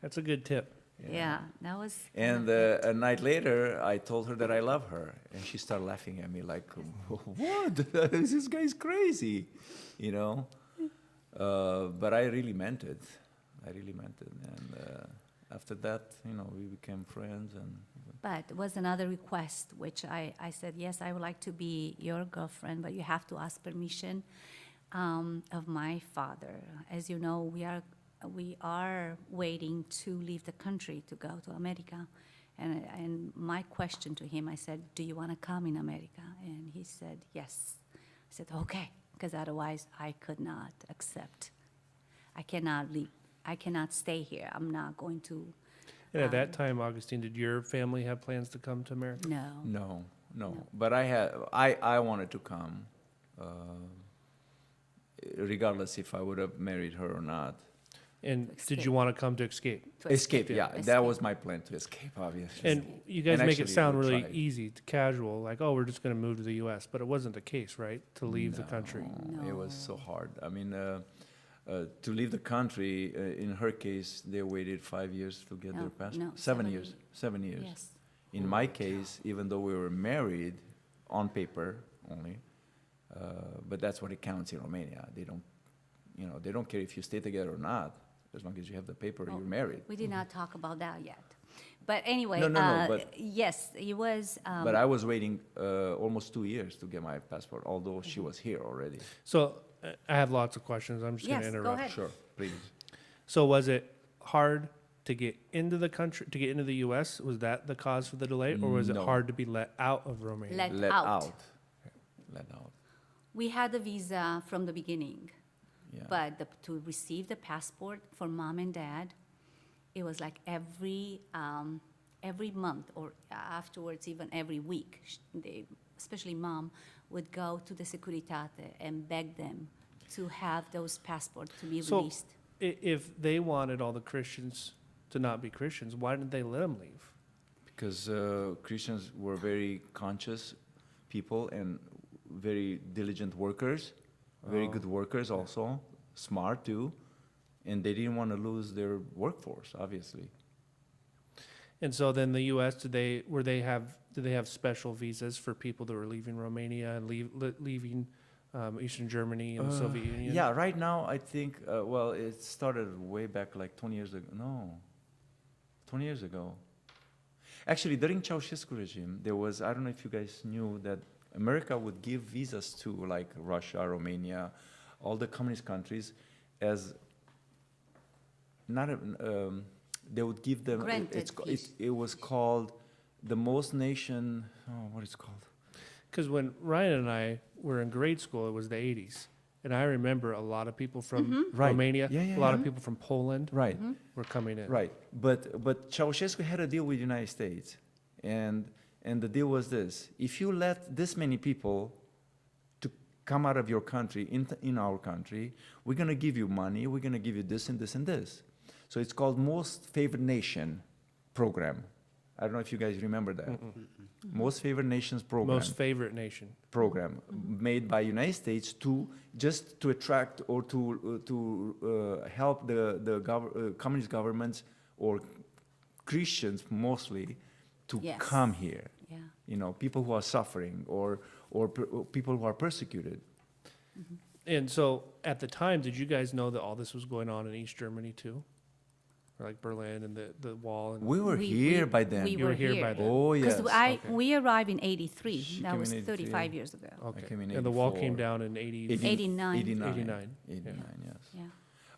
That's a good tip. Yeah, that was. And a night later, I told her that I love her, and she started laughing at me like, "What? This guy's crazy," you know. But I really meant it. I really meant it, and after that, you know, we became friends. And But it was another request, which I said, yes, I would like to be your girlfriend, but you have to ask permission of my father. As you know, we are waiting to leave the country to go to America. And my question to him, I said, do you want to come in America? And he said, yes. I said, okay, because otherwise I could not accept. I cannot leave. I cannot stay here. I'm not going to. And at that time, Augustine, did your family have plans to come to America? No. no. But I wanted to come, regardless if I would have married her or not. And To did escape. you want to come to escape? To Escape, yeah. Escape. That was my plan, to escape, obviously. And you guys And make it actually, sound we really tried. easy, casual, like, oh, we're just going to move to the U.S. But it wasn't the case, right? To leave the country. No, it was so No. hard. I mean, to leave the country, in her case, they waited 5 years to get No, their passport. no, 7 7 years. years. 7 years. Yes. In my case, even though we were married on paper only, but that's what it counts in Romania. They don't, you know, they don't care if you stay together or not. As long as you have the paper, Oh, you're married. We did not talk about that yet. But anyway, No, but- yes, it was. But I was waiting almost 2 years to get my passport, although she was here already. So I have lots of questions. I'm just going to Yes, go interrupt. ahead. Sure, please. So was it hard to get into the country, to get into the U.S.? Was that the cause for the delay? Or was it No. hard to be let out of Romania? Let out. Let out. We had the visa from the beginning, Yeah. but to receive the passport for mom and dad, it was like every month or afterwards, even every week. Especially mom, would go to the Securitate and beg them to have those passports to be So- released. If they wanted all the Christians to not be Christians, why didn't they let them leave? Because Christians were very conscious people and very diligent workers, very good workers also, smart too, and they didn't want to lose their workforce, obviously. And so then the U.S. did they have special visas for people that were leaving Romania and leaving Eastern Germany and the Soviet Union? Yeah, right now I think, well, it started way back like 20 years ago. No, 20 years ago. Actually, during Ceausescu regime, there was, I don't know if you guys knew that America would give visas to like Russia, Romania, all the communist countries as not a, they would give them, Granted it was called the most nation, what is it called? Because when Ryan and I were in grade school, it was the 80s. And I remember a lot of people from Right. Romania, Yeah, a lot of yeah. people from Poland Right. were coming in. Right, but Ceausescu had a deal with the United States, and the deal was this: if you let this many people to come out of your country in our country, we're gonna give you money, we're gonna give you this and this and this. So it's called Most Favored Nation program. I don't know if you guys remember that. Most Favored Nations program. Most favorite nation. Program made by United States to just to attract or to help the communist governments or Christians mostly to Yes. come here. Yeah. You know, people who are suffering or people who are persecuted. And so at the time, did you guys know that all this was going on in East Germany too? Or like Berlin and the wall? And We were here by then. We You were here by then. Oh yes. Because Okay. we arrived in 83. She That came was in 83, 35 yeah. years ago. Okay. came in And the wall came 84. down in 80. 89. 89. 89. Yes. Yeah.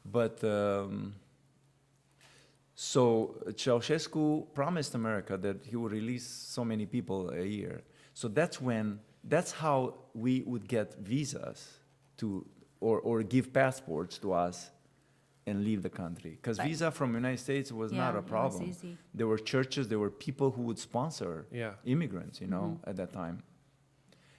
But so Ceausescu promised America that he would release so many people a year. So that's how we would get visas to or give passports to us and leave the country. Because Right. visa from United States was Yeah, not a it was problem. easy. There were churches, there were people who would sponsor Yeah. immigrants, you know, at that time.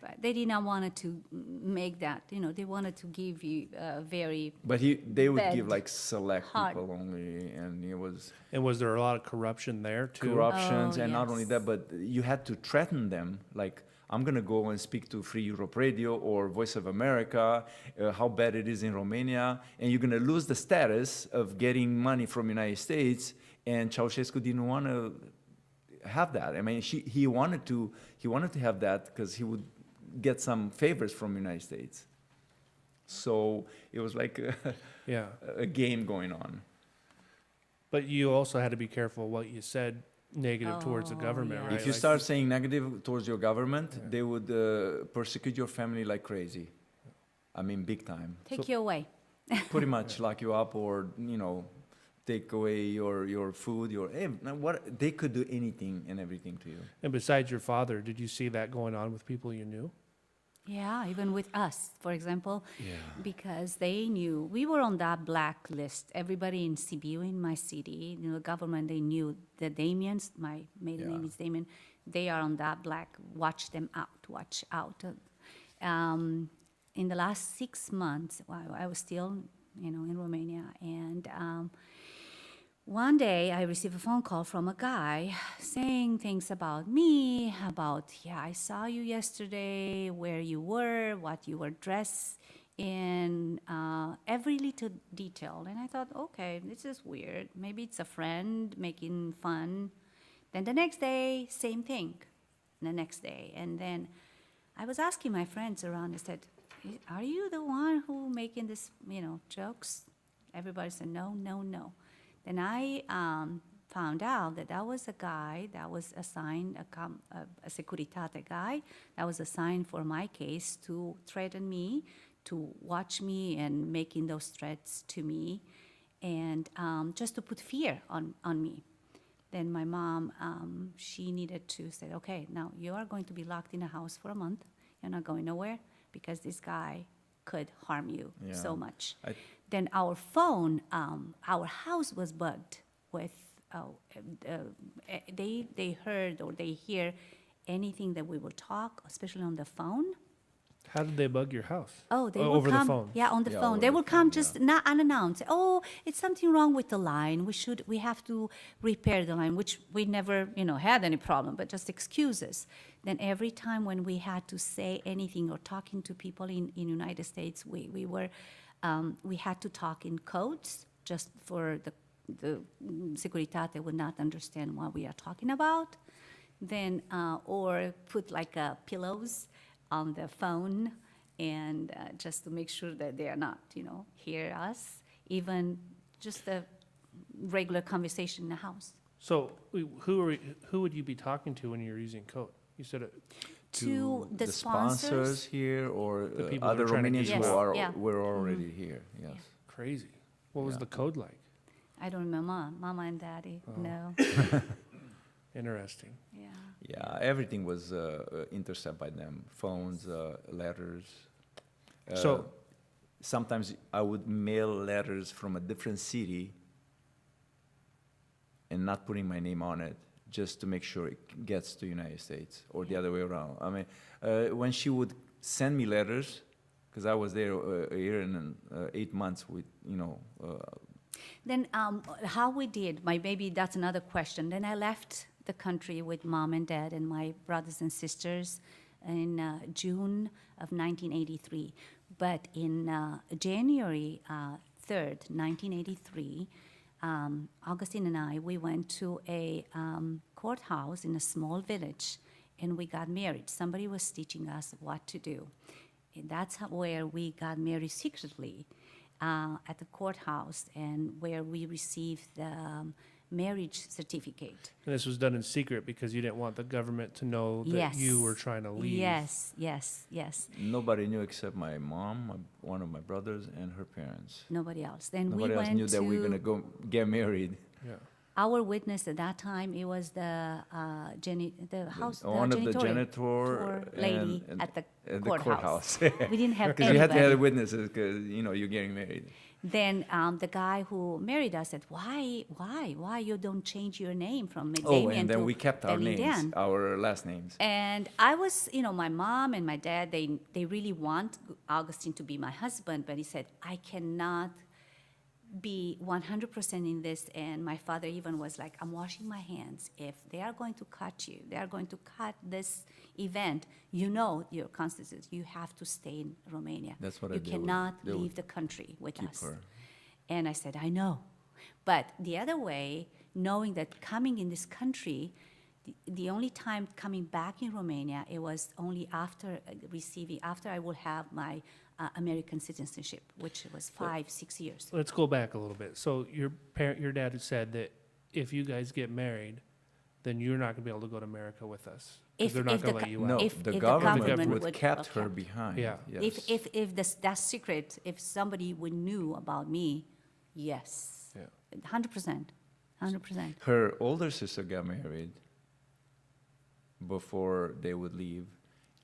But they did not want to make that, they wanted to give you very, But they would give Bad. like select Hard. people only, and it was And was there a lot of corruption there too? corruptions, Oh, and not only yes. that, but you had to threaten them. Like, I'm gonna go and speak to Free Europe Radio or Voice of America, how bad it is in Romania, and you're gonna lose the status of getting money from United States and Ceausescu didn't want to have that. I mean, he wanted to have that because he would get some favors from the United States. So it was like Yeah. a game going on. But you also had to be careful what you said negative towards the Oh, government, yeah. right? If you Like- start saying negative towards your government, Yeah. they would persecute your family like crazy. I mean, big time. Take you away. Pretty much lock you up, or take away your food, what they could do anything and everything to you. And besides your father, did you see that going on with people you knew? Yeah, even with us, for example, Yeah. because they knew we were on that blacklist. Everybody in Sibiu, in my city, the government, they knew the Damians. My maiden name Yeah. is Damien. They are on that black. Watch them out. Watch out. In the last 6 months, I was still, in Romania, and one day I received a phone call from a guy saying things about me, I saw you yesterday, where you were, what you were dressed in, every little detail. And I thought, okay, this is weird. Maybe it's a friend making fun. Then the next day, same thing. The next day. And then I was asking my friends around, I said, are you the one who making this, jokes? Everybody said, no. Then I found out that was a guy that was assigned, a Securitate guy, that was assigned for my case to threaten me, to watch me and making those threats to me, and just to put fear on me. Then my mom, she needed to say, okay, now you are going to be locked in a house for a month. You're not going nowhere because this guy could harm you so Yeah. much. Then our phone, our house was bugged with, they heard or they hear anything that we will talk, especially on the phone. How did they bug your house? Oh, they would over come. the phone. Yeah, on the Yeah, phone. over They the would phone, come yeah. just not unannounced. Oh, it's something wrong with the line. We have to repair the line, which we never, had any problem, but just excuses. Then every time when we had to say anything or talking to people in United States, we had to talk in codes just for the Securitate would not understand what we are talking about. Then, or put like pillows on the phone, and just to make sure that they are not, hear us, even just a regular conversation in the house. So who would you be talking to when you're using code? You said it. To the sponsors here, or The people who other are trying to Romanians get who you out. Yes, were already here. Yes. Crazy. What was Yeah. the code like? I don't remember, Mama and Daddy, no. Interesting. Yeah. Yeah, everything was intercepted by them. Phones, letters. So- sometimes I would mail letters from a different city and not putting my name on it, just to make sure it gets to United States, or the other way around. I mean, when she would send me letters, because I was there a year and 8 months with, Then how we did, maybe that's another question. Then I left the country with Mom and Dad and my brothers and sisters in June of 1983. But in January 3rd, 1983, Augustine and I, we went to a courthouse in a small village, and we got married. Somebody was teaching us what to do. And that's where we got married secretly, at the courthouse, and where we received the marriage certificate. And this was done in secret because you didn't want the government to know that Yes. you were trying to leave. Yes. nobody knew except my mom, one of my brothers, and her parents. Nobody else. Then Nobody we else went knew that we were going to go get married. Yeah. Our witness at that time, it was the house, One of the janitorial janitor lady and at the at the courthouse. courthouse. We didn't have Because you had to have anybody. witnesses, because you're getting married. Then the guy who married us said, "Why you don't change your name from Oh, Damien and then to we kept our names, Belindean?" our last names. And I was, my mom and my dad, they really want Augustine to be my husband, but he said, I cannot be 100% in this. And my father even was like, I'm washing my hands. If they are going to cut you, they are going to cut this event, your constitution, you have to stay in Romania. That's what I You did. cannot They would leave the country with keep us. her. And I said, I know. But the other way, knowing that coming in this country, the only time coming back in Romania, it was only after after I will have my American citizenship, which was 5-6 years. Let's go back a little bit. So your dad had said that if you guys get married, then you're not going to be able to go to America with us. 'Cause they're not going to let you No, out. If the the government government would would kept her kept- behind. Yeah. Yes. If that secret, if somebody would knew about me, yes, Yeah. 100%, 100%. Her older sister got married before they would leave,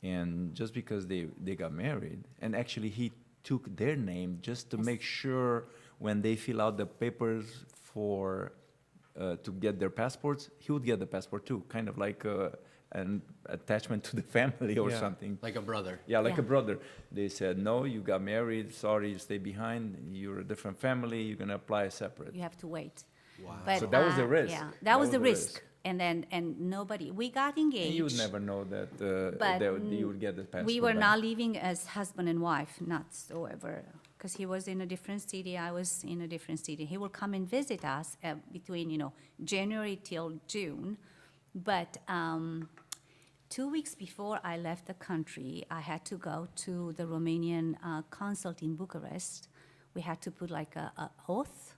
and just because they got married, and actually he took their name just to Yes. make sure when they fill out the papers for to get their passports, he would get the passport too, kind of like an attachment to the family or Yeah. something. Like a brother. Yeah, like Yeah. a brother. They said, no, you got married, sorry, you stay behind, you're a different family, you're gonna apply separate. You have to wait. Wow. But, So that was the risk. Yeah, that was the risk. And then, and we got engaged. And you would never know that, But you would get the passport. We were back. not living as husband and wife, not so ever, because he was in a different city, I was in a different city. He would come and visit us between, January till June. But 2 weeks before I left the country, I had to go to the Romanian consulate in Bucharest. We had to put like a oath.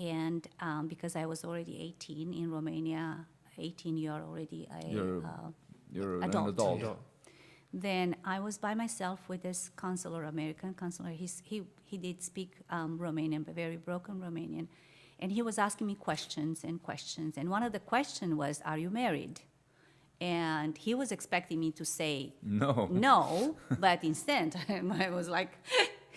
And because I was already 18 in Romania, 18, you're already You're an adult. adult. Then I was by myself with this counselor, American counselor. He did speak Romanian, but very broken Romanian. And he was asking me questions and questions. And one of the questions was, are you married? And he was expecting me to say No. no, but instead I was like,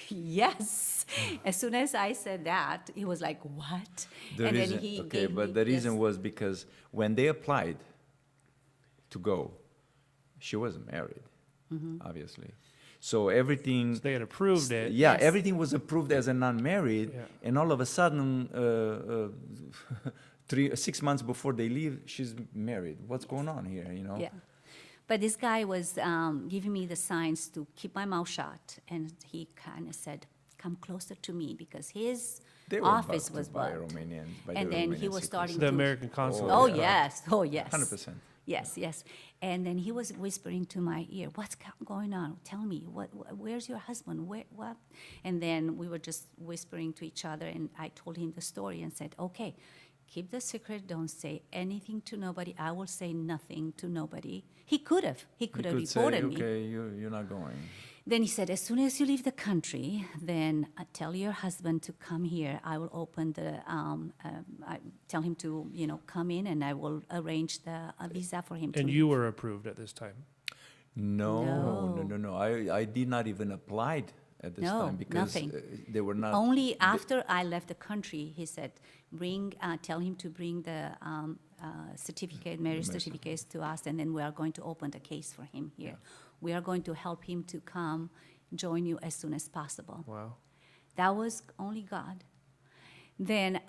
yes. As soon as I said that, he was like, what? The and reason, then he okay, gave but me, the reason yes. was because when they applied to go, she wasn't married, Mm-hmm. obviously. So everything, They had approved it. yeah, Yes. everything was approved as a non-married, Yeah. and all of a sudden, 6 months before they leave, she's married. What's going on here? Yeah. But this guy was giving me the signs to keep my mouth shut, and he kind of said, "Come closer to me," because his They were office bugged was by bugged. Romanians, by And the then he Romanian was secret starting The to- American consulate. Oh yeah. yes, oh yes, 100%. yes, yes. And then he was whispering to my ear, "What's going on? Tell me, where's your husband? What?" And then we were just whispering to each other, and I told him the story and said, "Okay, keep the secret. Don't say anything to nobody. I will say nothing to nobody." He could have You could say, reported me. okay, you're not going. Then he said, as soon as you leave the country, then tell your husband to come here. I will open the, I tell him to, come in, and I will arrange the visa for him to And leave. you were approved at this time. No. I did not even apply at this No, time because nothing. they were not. Only after I left the country, he said, tell him to bring the marriage certificates to us, and then we are going to open the case for him here. We are going to help him to come join you as soon as possible. Wow. That was only God. Then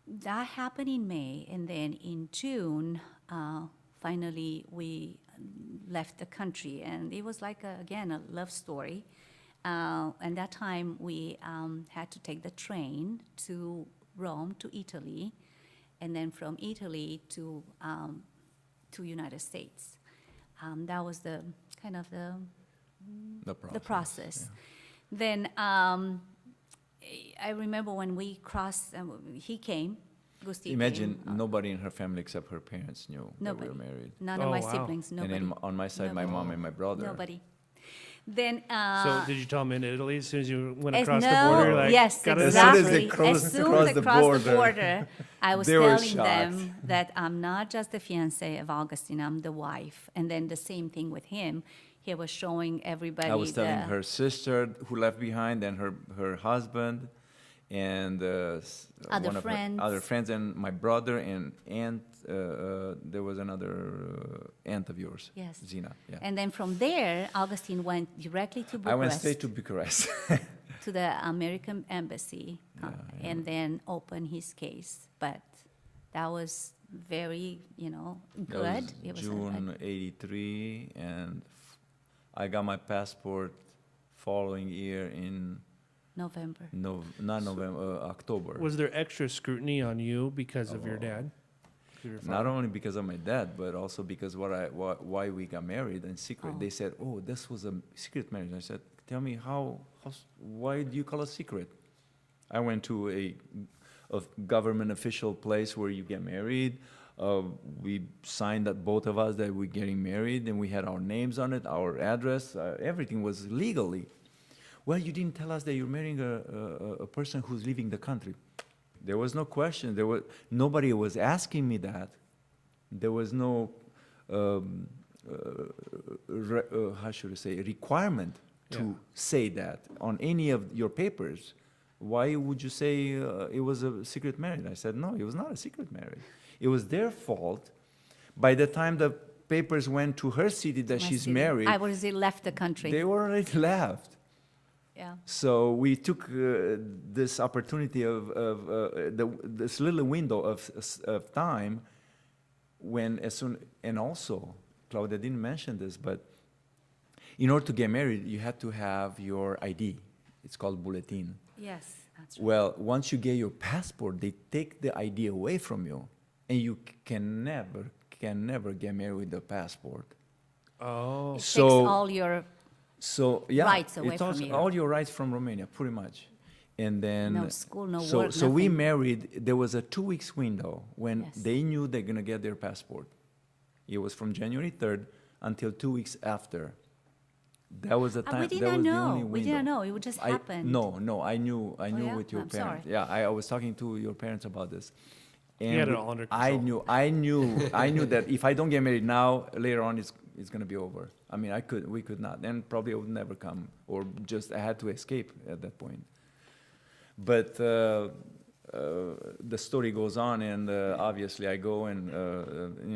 that happened in May, and then in June, finally we left the country, and it was like again a love story. And that time we had to take the train to Rome, to Italy, and then from Italy to United States. That was the kind of the process. Yeah. Then I remember when we crossed, he came. Gusti Imagine came, nobody in her family except her parents knew that we Nobody. were married. none Oh, of my wow. siblings, nobody. And then on my side, my mom and my brother. Nobody. Then So did you tell them in Italy as soon as you went as across no, the border? Like, yes, got it? As soon as they exactly. crossed- As soon crossed as they the crossed the border, border, I was they were telling shocked. them that I'm not just the fiancée of Augustine, I'm the wife. And then the same thing with him. He was showing everybody I was telling the, her sister who left behind, and her husband, and Other one of friends. her other friends, and my brother and aunt. There was another aunt of yours, Yes. Zina. Yeah. And then from there, Augustine went directly to Bucharest. I went straight to Bucharest. to the American embassy, Yeah. and then opened his case. But that was very, good. That It was was June '83, and I got my passport following year in November. No, not November, October. Was there extra scrutiny on you because of your dad? Your Not father? only because of my dad, but also because why we got married in secret. Oh. They said, "Oh, this was a secret marriage." I said, "Tell me why do you call it secret?" I went to a government official place where you get married. We signed that both of us that we're getting married, and we had our names on it, our address, everything was legally. Well, you didn't tell us that you're marrying a person who's leaving the country. There was no question. Nobody was asking me that. There was no, how should I say, requirement to say that on any of your papers. Why would you say it was a secret marriage? I said, no, it was not a secret marriage. It was their fault. By the time the papers went to her city that My she's city. married, I was left the country. they were already left. Yeah. So we took this opportunity of this little window of time when and also, Claudia didn't mention this, but in order to get married, you had to have your ID. It's called bulletin. Yes, that's right. Well, once you get your passport, they take the ID away from you, and you can never get married with the passport. Oh. It takes So- all your rights away it from takes you. all your rights from Romania, pretty much. And then No school, no so work, so we nothing. married. There was a 2 weeks window when Yes. they knew they're gonna get their passport. It was from January 3rd until 2 weeks after. That was the time. We that didn't was the know. only We window. didn't know. It just happened. No, I knew yeah? with your I'm parents. sorry. Yeah, I was talking to your parents about this. And had it all under I control. I knew that if I don't get married now, later on it's gonna be over. I mean, we could not, and probably I would never come, or just I had to escape at that point. But the story goes on, and obviously I go, and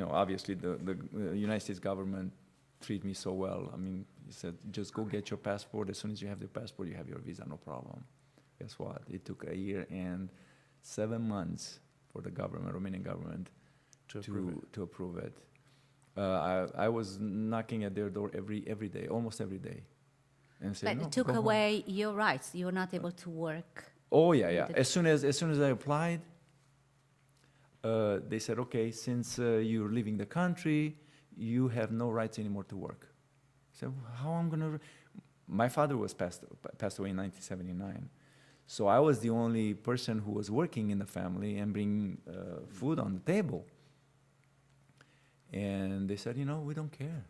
obviously the United States government treat me so well. I mean, he said, just go get your passport. As soon as you have the passport, you have your visa, no problem. Guess what? It took 1 year and 7 months for the government, Romanian government, to approve it. I was knocking at their door every day, almost every day, and saying, But no, it took go home. away your rights. You were not able to work. Oh yeah. the- As soon as I applied, they said, okay, since you're leaving the country, you have no rights anymore to work. I said, how I'm gonna? My father was passed away in 1979, so I was the only person who was working in the family and bringing food on the table. And they said, we don't care.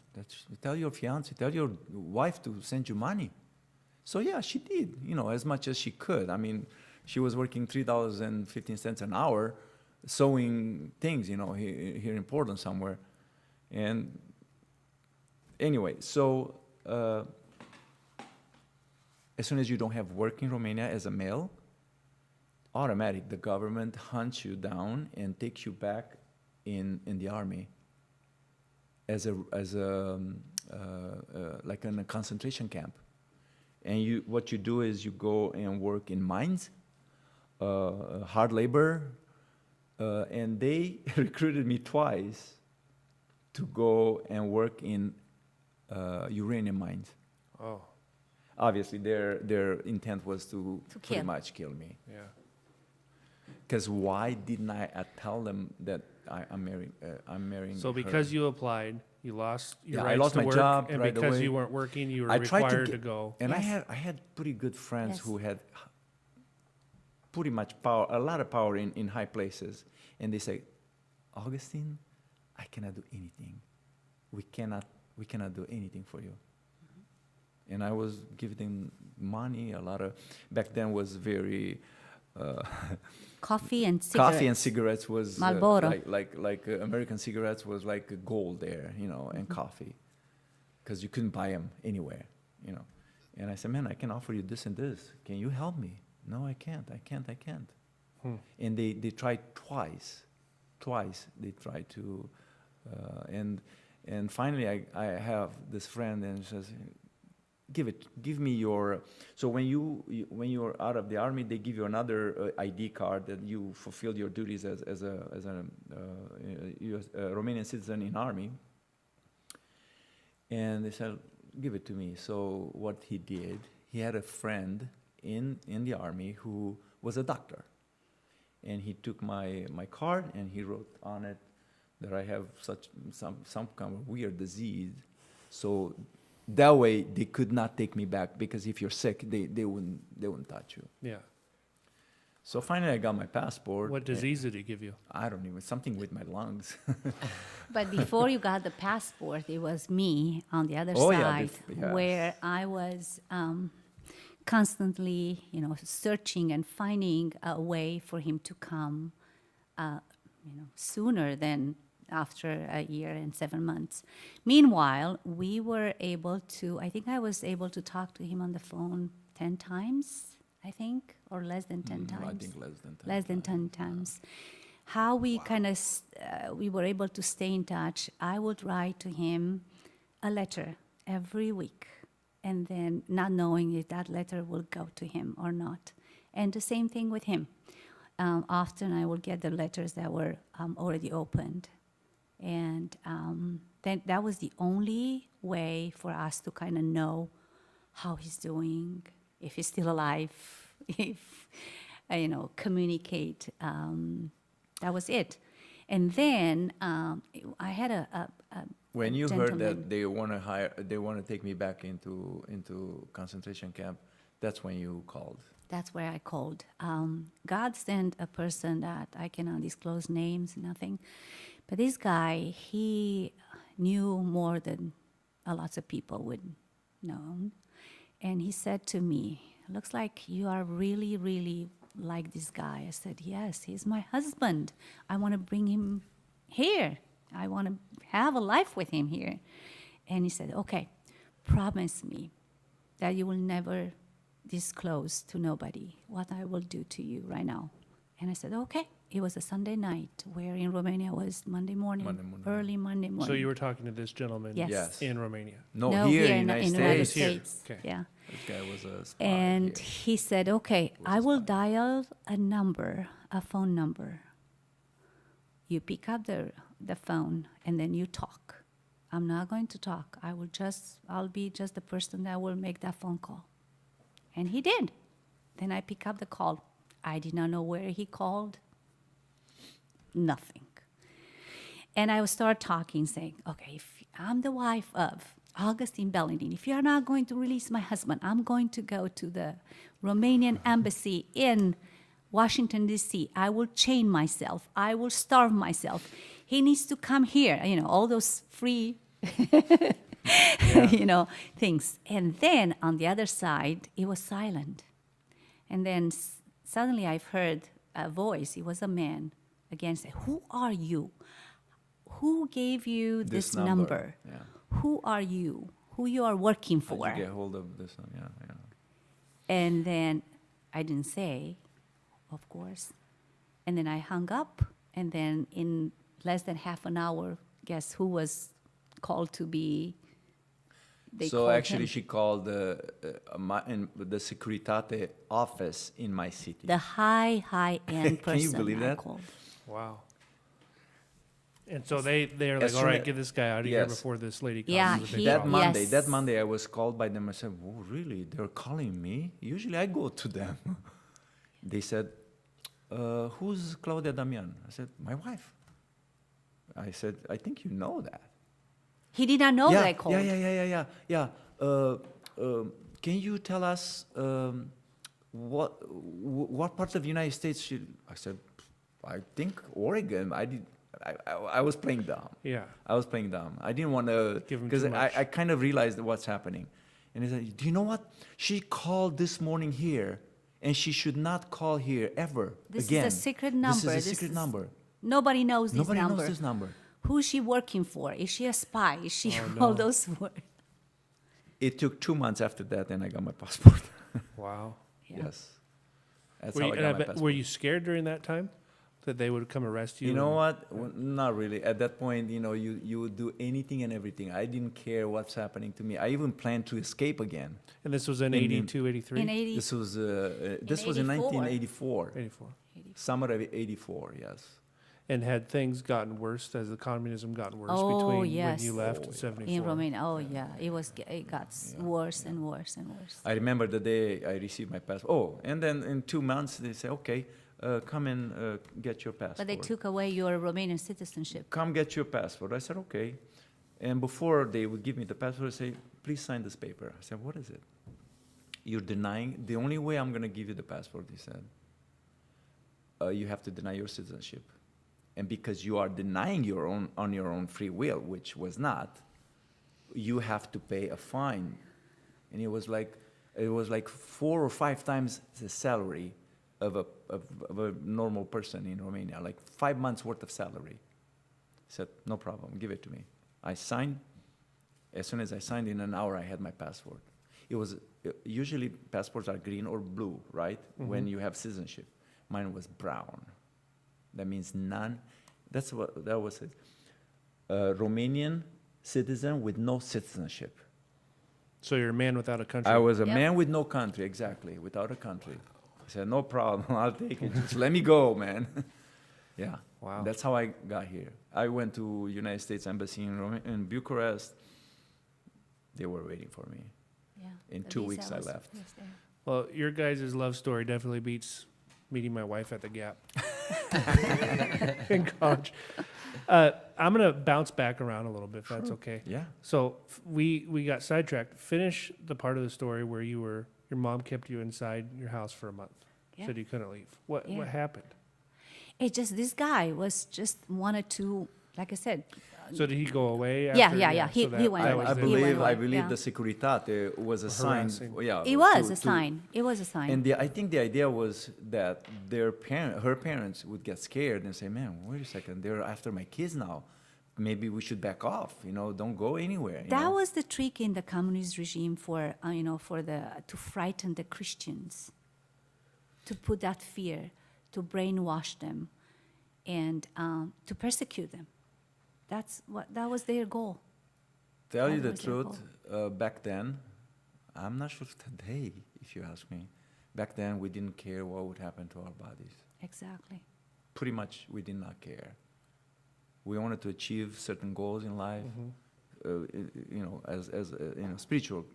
Tell your fiance, tell your wife to send you money. So yeah, she did, as much as she could. I mean, she was working $3.15 an hour, sewing things, here in Portland somewhere. And anyway, so as soon as you don't have work in Romania as a male, automatic, the government hunts you down and takes you back in the army as like in a concentration camp. And what you do is you go and work in mines, hard labor, and they recruited me twice to go and work in uranium mines. Oh. Obviously, their intent was to pretty kill. much kill me. Yeah. Because why didn't I tell them that I'm marrying? So her? because you applied, you lost your Yeah, I rights lost to my work, job and right because away. you weren't working, you were I tried required to get- go. And Yes. I had pretty good friends Yes. who had pretty much power, a lot of power in high places, and they say, Augustine, I cannot do anything. We cannot do anything for you. And I was giving them money. Back then was very. Coffee and cigarettes. Coffee and cigarettes was Marlboro. like American cigarettes was like gold there, and coffee, because you couldn't buy them anywhere, And I said, man, I can offer you this and this. Can you help me? No, I can't. And they tried twice. They tried to, and finally I have this friend, and she says, give me your. So when you're out of the army, they give you another ID card that you fulfilled your duties as a US, Romanian citizen in army. And they said, give it to me. So what he did, he had a friend in the army who was a doctor. And he took my card and he wrote on it that I have some kind of weird disease. So that way they could not take me back, because if you're sick, they wouldn't touch you. Yeah. So finally I got my passport. What disease did he give you? I don't even, something with my lungs. But before you got the passport, it was me on the other Oh, yeah, side, yes. where I was constantly, searching and finding a way for him to come, sooner than after a year and 7 months. Meanwhile, we were able to, I think I was able to talk to him on the phone 10 times, I think, or less than 10 times. I think less than 10 Less than 10 times. How we kind of, we were able to stay in touch, I would write to him a letter every week, and then not knowing if that letter will go to him or not. And the same thing with him. Often I would get the letters that were already opened. And then that was the only way for us to kind of know how he's doing, if he's still alive, if, communicate. That was it. And then I had a When you gentleman. heard that they want to take me back into concentration camp, that's when you called. That's where I called. God sent a person that I cannot disclose names, nothing. But this guy, he knew more than a lot of people would know. And he said to me, looks like you are really, really like this guy. I said, yes, he's my husband. I want to bring him here. I want to have a life with him here. And he said, okay, promise me that you will never disclose to nobody what I will do to you right now. And I said, okay. It was a Sunday night, where in Romania was Monday morning, early Monday morning. So you were talking to this gentleman Yes. in Romania. No, here in the United States. States. Okay. Yeah. This guy was a spy And here. he said, okay, I will dial a number, a phone number. You pick up the phone and then you talk. I'm not going to talk. I'll be just the person that will make that phone call. And he did. Then I pick up the call. I did not know where he called. Nothing. And I would start talking, saying, okay, if I'm the wife of Augustine Belindean, if you're not going to release my husband, I'm going to go to the Romanian embassy in Washington, D.C. I will chain myself. I will starve myself. He needs to come here. All those free, things. And then on the other side, it was silent. And then suddenly I've heard a voice. It was a man. Again, say, who are you? Who gave you this number? Yeah. Who are you? Who you are working for? How'd you get hold of this one? Yeah. And then I didn't say, of course. And then I hung up. And then in less than half an hour, guess who was called to be? So actually, she called the Securitate office in my city. The high-end person. Can you believe I that? called. Wow. And so they're like, As all soon right, as- get this guy out of here Yes. before this lady comes. Yeah, with a big he- That problem. Monday, Yes. that Monday, I was called by them. I said, "Oh, really? They're calling me? Usually, I go to them." They said, "Who's Claudia Damian?" I said, "My wife." I said, "I think you know that." He did not know yeah, that I called. Yeah. Can you tell us what part of the United States she? I said, "I think Oregon." I was playing dumb. Yeah. I was playing dumb. I didn't want to, Give him because too much. I kind of realized what's happening. And he said, "Do you know what? She called this morning here, and she should not call here ever This again. is a secret number. This is a secret number. Nobody knows this Nobody number. knows this number." Who is she working for? Is she a spy? Is she Oh, all no. those words? It took 2 months after that, and I got my passport. Wow. Yeah. Yes, that's Were how you, I and I got my bet, passport. were you scared during that time that they would come arrest you? You know and- what? Well, not really. At that point, you would do anything and everything. I didn't care what's happening to me. I even planned to escape again. And this was in In- 82, 83? In 80, This was in 84. 1984, 84. summer of '84. Yes. And had things gotten worse as the communism gotten worse Oh, between when yes. you left Oh, in yeah. 74? In Romania, it got worse and worse and worse. I remember the day I received my passport. Oh, and then in 2 months they say, okay, come and get your passport. But they took away your Romanian citizenship. Come get your passport. I said, okay. And before they would give me the passport, they say, please sign this paper. I said, what is it? You're denying, the only way I'm going to give you the passport, he said, you have to deny your citizenship. And because you are denying your own, on your own free will, which was not, you have to pay a fine. And it was like 4 or 5 times the salary of a normal person in Romania, like 5 months worth of salary. I said, no problem, give it to me. I signed. As soon as I signed, in an hour I had my passport. It was, usually passports are green or blue, right? When you have citizenship. Mine was brown. That means none. That was it. Romanian citizen with no citizenship. So you're a man without a country. I was a Yep. man with no country, exactly, without a country. I said, no problem, I'll take it. Just let me go, man. Yeah. Wow. That's how I got here. I went to United States Embassy in Bucharest. They were waiting for me. Yeah. In the 2 visa weeks I was- left. was there. Well, your guys' love story definitely beats meeting my wife at the Gap in college. I'm going to bounce back around a little bit, if that's okay. Yeah. So we got sidetracked. Finish the part of the story where your mom kept you inside your house for a month. Yeah. Said you couldn't leave. What Yeah. happened? It just, this guy was just wanted to, like I said, So did he go away? Yeah, After? yeah, yeah. He went that away. was I the- He went believe away, I yeah. the Securitate was a sign. Harassing. Yeah, it was to- a to- sign. It was a sign. And I think the idea was that her parents would get scared and say, "Man, wait a second, they're after my kids now. Maybe we should back off. Don't go anywhere." That was the trick in the communist regime for to frighten the Christians, to put that fear, to brainwash them, and to persecute them. That was their goal. Tell you that the was their truth, back then, I'm not sure today, if you ask me. Back then, we didn't care what would happen to our bodies. Exactly. Pretty much, we did not care. We wanted to achieve certain goals in life, as spiritual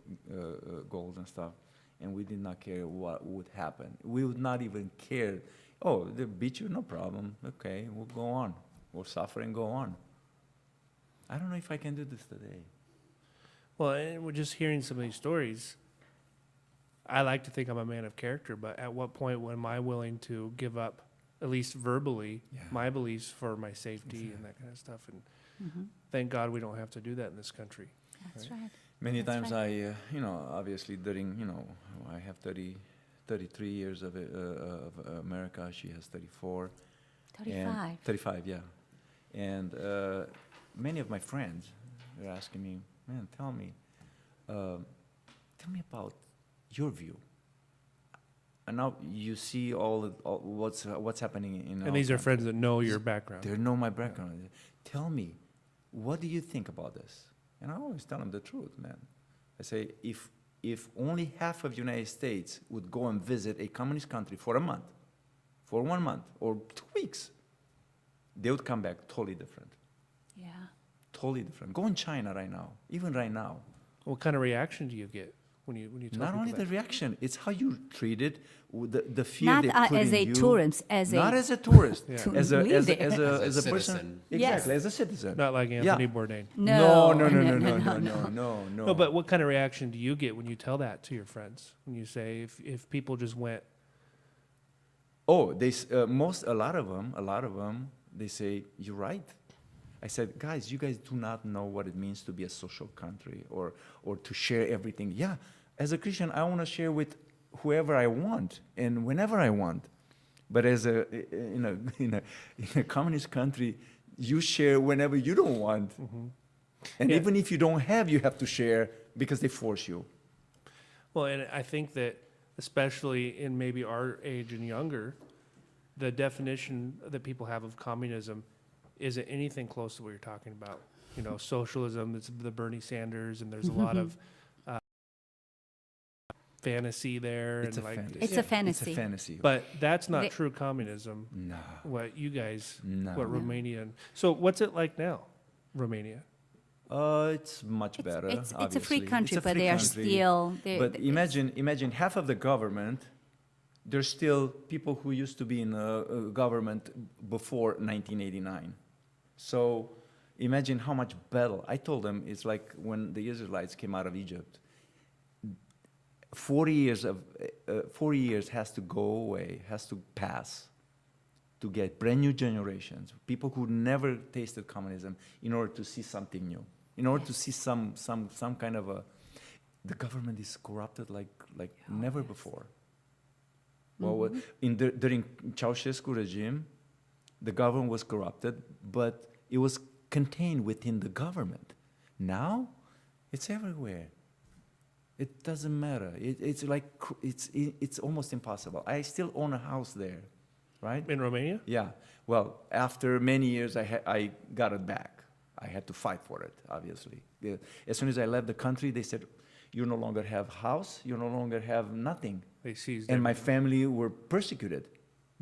goals and stuff, and we did not care what would happen. We would not even care. Oh, they beat you, no problem. Okay, we'll go on. We'll suffer and go on. I don't know if I can do this today. Well, and we're just hearing some of these stories. I like to think I'm a man of character, but at what point am I willing to give up, at least verbally, Yeah. my beliefs for my safety and that kind of stuff? And thank God we don't have to do that in this country. That's right. Many That's times right. obviously during, I have 33 years of America. She has 34. 35. 35, yeah. And many of my friends are asking me, man, tell me about your view. And now you see all what's happening in our And these are country. friends that know your background. They know my background. Tell me, what do you think about this? And I always tell them the truth, man. I say, if only half of the United States would go and visit a communist country for a month, for 1 month, or 2 weeks, they would come back totally different. Yeah. Totally different. Go in China right now, even right now. What kind of reaction do you get when you tell Not people only that? the reaction, it's how you treat it, the fear Not they put as in a you. tourist, Not as a tourist, Yeah. To as a live there. as a person. citizen. Exactly, Yes. as a citizen. Not like Anthony Bourdain. No, No, no. No, but what kind of reaction do you get when you tell that to your friends? When you say, if people just went, Oh, a lot of them, they say, you're right. I said, guys, you guys do not know what it means to be a social country or to share everything. Yeah, as a Christian, I want to share with whoever I want and whenever I want. But in a communist country, you share whenever you don't want. And Yeah. even if you don't have, you have to share because they force you. well, and I think that especially in maybe our age and younger, the definition that people have of communism isn't anything close to what you're talking about. Socialism, it's the Bernie Sanders, and there's a lot of fantasy there. It's a and like, fantasy. It's a It's a fantasy. fantasy. But that's not They- true communism. No. What you guys, No. what No. Romanian. So what's it like now, Romania? It's much better. It's a free obviously. country, It's a but free they are country. still. But imagine half of the government. There's still people who used to be in government before 1989. So imagine how much better. I told them it's like when the Israelites came out of Egypt. 40 years has to go away, has to pass, to get brand new generations, people who never tasted communism, in order to see something new, in order to see some kind of a. The government is corrupted like never before. Well, during Ceausescu regime, the government was corrupted, but it was contained within the government. Now, it's everywhere. It doesn't matter. It's almost impossible. I still own a house there, right? In Romania? Yeah. Well, after many years, I got it back. I had to fight for it, obviously. Yeah. As soon as I left the country, they said, "You no longer have house. You no longer have nothing." They seized And my everything. family were persecuted.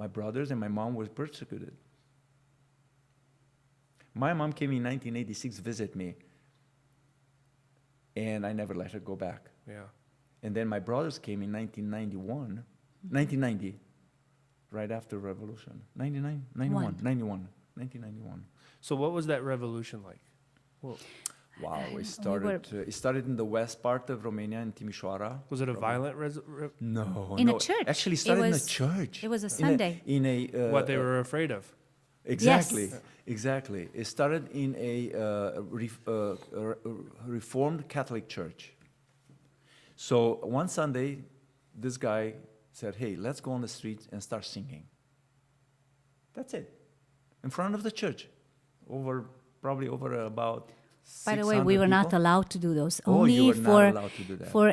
My brothers and my mom were persecuted. My mom came in 1986 visit me, and I never let her go back. Yeah. And then my brothers came in 1990, right after revolution. 1991. So what was that revolution like? Well, Wow, We it started in the west part of Romania, in Timișoara. was it a violent No, In a no. church. Actually, it It started in a was- church. it was a Sunday. what they were afraid of? Exactly, Yes. exactly. It started in a Reformed Catholic church. So one Sunday, this guy said, "Hey, let's go on the streets and start singing." That's it, in front of the church, probably over about. By the way, we 600 were not people. allowed to do those. Oh, Only you were for not allowed to do that. for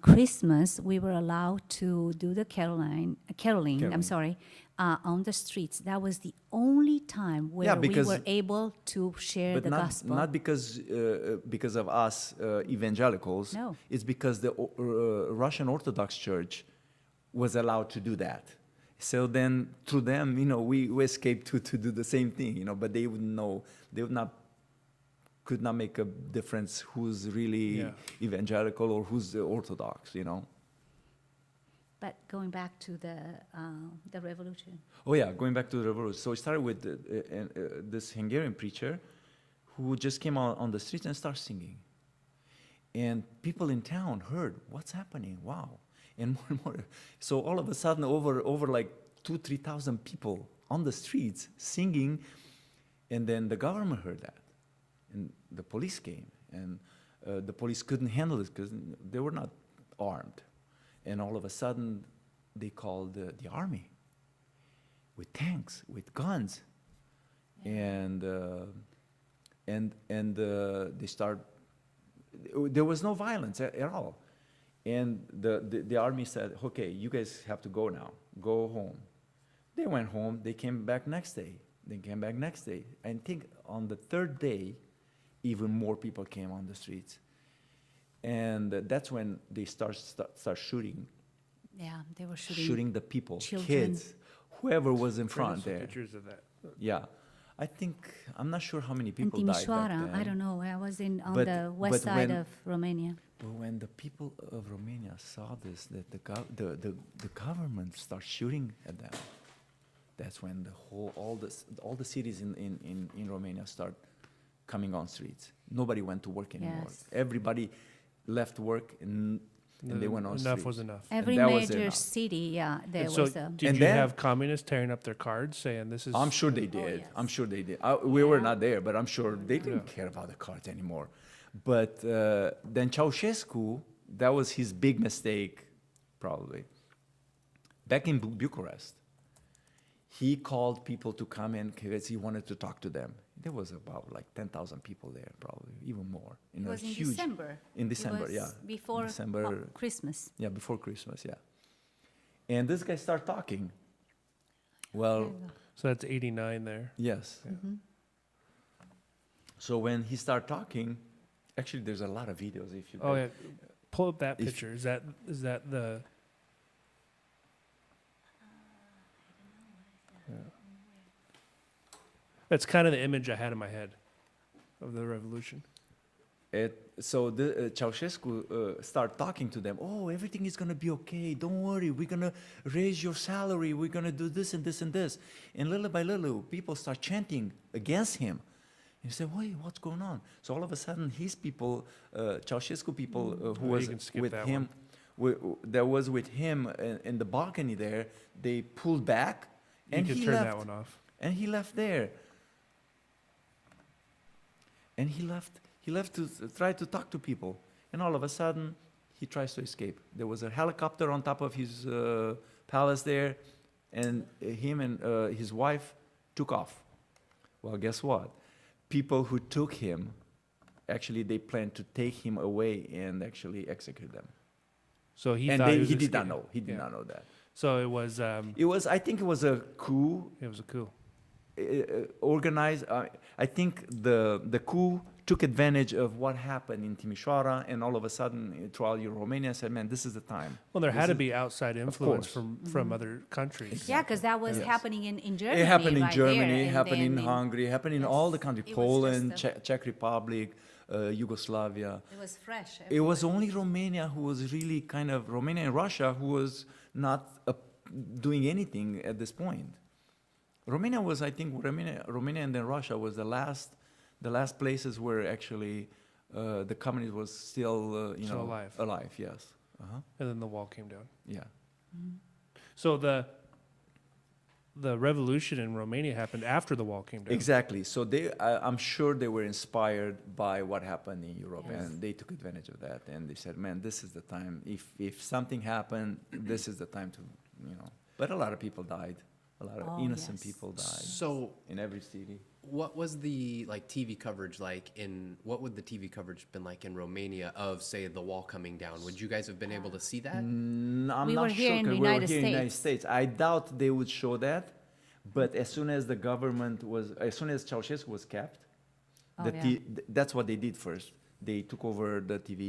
Christmas, we were allowed to do the caroling. Caroling. I'm sorry, on the streets. That was the only time where we because- were able to share But the not, gospel. not because of us evangelicals. No. It's because the Russian Orthodox Church was allowed to do that. So then, through them, we escaped to do the same thing, but they wouldn't know. They could not make a difference who's really Yeah. evangelical or who's Orthodox, But going back to the revolution. Oh yeah, going back to the revolution. So it started with this Hungarian preacher who just came out on the streets and started singing. And people in town heard, what's happening? Wow. And more and more. So all of a sudden, over like 2,000-3,000 people on the streets singing. And then the government heard that. And the police came. And the police couldn't handle it because they were not armed. And all of a sudden, they called the army with tanks, with guns, and they start. There was no violence at all, and the army said, "Okay, you guys have to go now. Go home." They went home. They came back next day. They came back next day. I think on the third day, even more people came on the streets. And that's when they start shooting. Yeah, they were shooting. Shooting the people, children. kids, whoever was in Bring us front some there. pictures of that. Yeah, I'm not sure how many In people died back Timișoara, then. I don't know. I was on But- the west but side when- of Romania. But when the people of Romania saw this, that the government starts shooting at them, that's when all the cities in Romania start coming on streets. Nobody went to work anymore. Yes. Everybody left work and they went on Enough streets. was enough. Every that was major enough. city, yeah, there And so was a. did And you then- have communists tearing up their cards saying this is? I'm sure they did. yes. I'm sure they did. We were Yeah. not there, but I'm sure they didn't Yeah. care about the cards anymore. But then Ceausescu, that was his big mistake, probably. Back in Bucharest, he called people to come in because he wanted to talk to them. There was about like 10,000 people there, probably, even more. It was in huge, December. In It December, was yeah. Before December. Christmas. Yeah, before Christmas, yeah. And this guy started talking. Well, So that's 89 there. yes. Mm-hmm. So when he started talking, actually there's a lot of videos if you Oh go- yeah, pull up that If- picture. Is that the? Yeah. That's kind of the image I had in my head of the revolution. So Ceausescu started talking to them. Oh, everything is going to be okay. Don't worry. We're going to raise your salary. We're going to do this and this and this. And little by little, people start chanting against him. And he said, wait, what's going on? So all of a sudden, his people, Ceausescu people who You was can skip with that him, that was with him in the balcony there, they pulled back. You And can he turn left. that one off. And he left there. And he left to try to talk to people. And all of a sudden, he tries to escape. There was a helicopter on top of his palace there, and him and his wife took off. Well, guess what? People who took him, actually, they planned to take him away and actually execute them. So he And thought he was did not escaping. know. He did Yeah. not know that. So it was. I think it was a coup It was a coup. organized. I think the coup took advantage of what happened in Timișoara, and all of a sudden, throughout Romania, said, "Man, this is the time." Well, there This had to is- be outside influence course. from other countries. Yeah, because that was Yes. happening in Germany. It happened in right Germany, there, it and happened in then Hungary, it happened in Yes. all the countries, It was Poland, just a- Czech Republic, Yugoslavia. It was fresh. It was only Romania who was really kind of, Romania and Russia, who was not doing anything at this point. Romania was, I think, Romania and then Russia was the last places where actually the communist was still, Still alive. Alive, yes. Uh-huh. And then the wall came down. Yeah. So the revolution in Romania happened after the wall came down. Exactly. So I'm sure they were inspired by what happened in Europe, Yes. and they took advantage of that. And they said, "Man, this is the time. If something happened, this is the time to, But a lot of people died. A lot of Oh, innocent yes. people died So in every city. what was the TV coverage like what would the TV coverage been like in Romania of, say, the wall coming down? Would you guys have been able to see that? I'm We not were here sure in 'cause the we were United here in the United States. States. I doubt they would show that, but as soon as the government as soon as Ceausescu was capped, Oh, that's what they did first. They took over the TV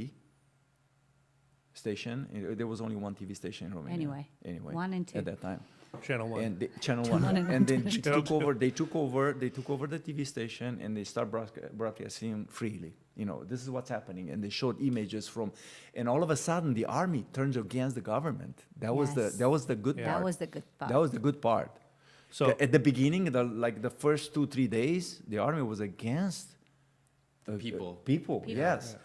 station. There was only one TV station in Romania. Anyway, 1 and 2. at that time. Channel 1. And Channel 1. One and And then Channel they took over the TV station, and they start broadcasting freely. This is what's happening. And they showed images and all of a sudden the army turns against the government. That was Yes. that was the good Yeah. part. That was the good part. That was the good part. So At the beginning, the first 2-3 days, the army was against People. People, yes.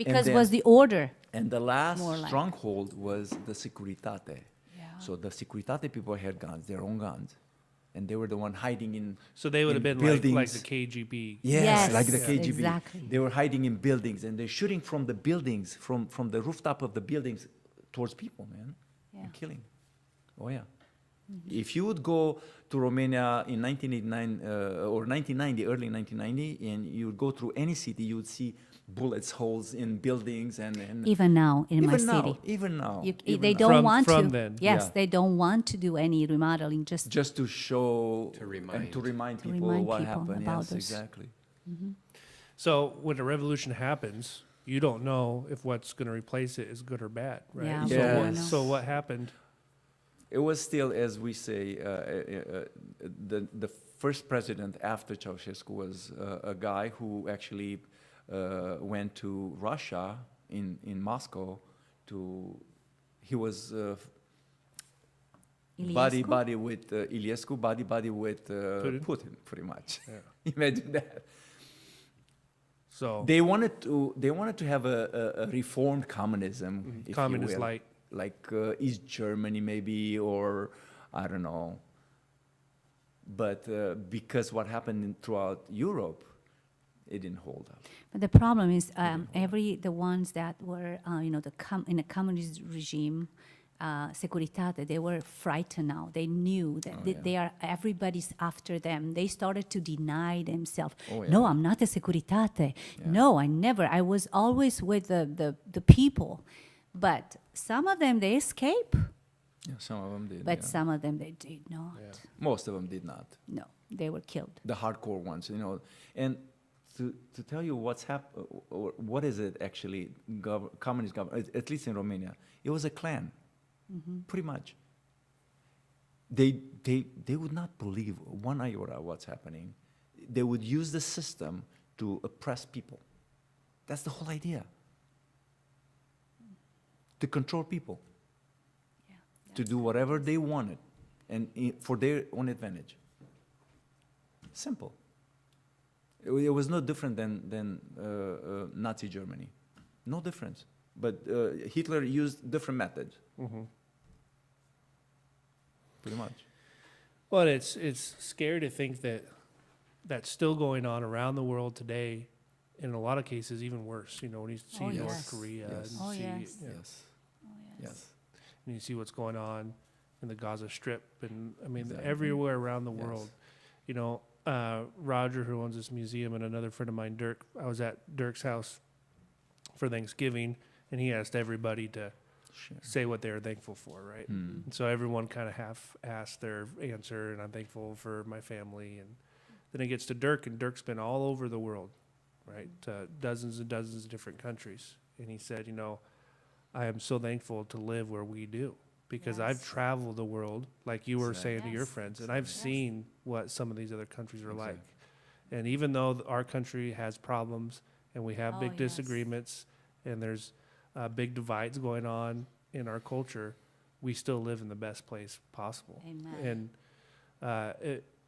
because then- was the order. And the last More like- stronghold was the Securitate. Yeah. So the Securitate people had guns, their own guns, and they were the one hiding in. so they would have in been like buildings. the KGB. Yes, like the Yes, KGB. exactly. They were hiding in buildings, and they're shooting from the buildings, from the rooftop of the buildings towards people, man, Yeah. and killing. Oh yeah. If you would go to Romania in 1989 or 1990, early 1990, and you would go through any city, you would see bullets holes in buildings and Even now in my even now, city. even now, They even don't now. want From to. then. Yes, Yeah. they don't want to do any remodeling. Just to show To remind. and to remind To people remind what people happened. about Yes, this. exactly. So when a revolution happens, you don't know if what's going to replace it is good or bad, right? Yeah, So, we don't what, know. so what happened? It was still, as we say, the first president after Ceausescu was a guy who actually went to Russia in Moscow he was Iliescu? buddy with Iliescu, buddy with Putin, pretty much. Yeah. Imagine that. So They wanted to have a reformed communism, if you communist will. light. Like East Germany maybe, or I don't know. But because what happened throughout Europe, it didn't hold up. But the problem is, the ones that were, in the communist regime, Securitate, they were frightened now. They knew that they are, everybody's after them. They started to deny themselves. Oh, yeah. No, I'm not a Securitate. No, I never. I was always with the people. But some of them, they escape. Yeah, some of them did. But yeah. some of them, they did not. Yeah. Most of them did not. No, they were killed. The hardcore ones, And to tell you or what is it actually, communist government, at least in Romania, it was a clan, pretty much. They would not believe one iota what's happening. They would use the system to oppress people. That's the whole idea. To control people, Yeah, to that's do it. whatever they wanted, and for their own advantage. Simple. It was no different than Nazi Germany. No difference. But Hitler used different methods. Pretty much. Well, it's scary to think that that's still going on around the world today. In a lot of cases, even worse. You know, when you see Oh, North yes. Korea, Yes. and Oh, see, yes. you know, Yes. Oh, Yes. and you see what's going on in the Gaza Strip, and I mean Exactly. everywhere around the Yes. world. You know, Roger, who owns this museum, and another friend of mine, Dirk. I was at Dirk's house for Thanksgiving, and he asked everybody to Sure. say what they were thankful for, right? Hmm. And so everyone kind of half asked their answer, and I'm thankful for my family. And then it gets to Dirk, and Dirk's been all over the world, right? Dozens and dozens of different countries. And he said, you know, I am so thankful to live where we do, because I've Yes. traveled the world, like you were saying to your Yes. friends, and I've Yes. seen what some of these other countries are like. Exactly. And even though our country has problems, and we have Oh, big yes. disagreements, and there's big divides going on in our culture, we still live in the best place possible. Amen. And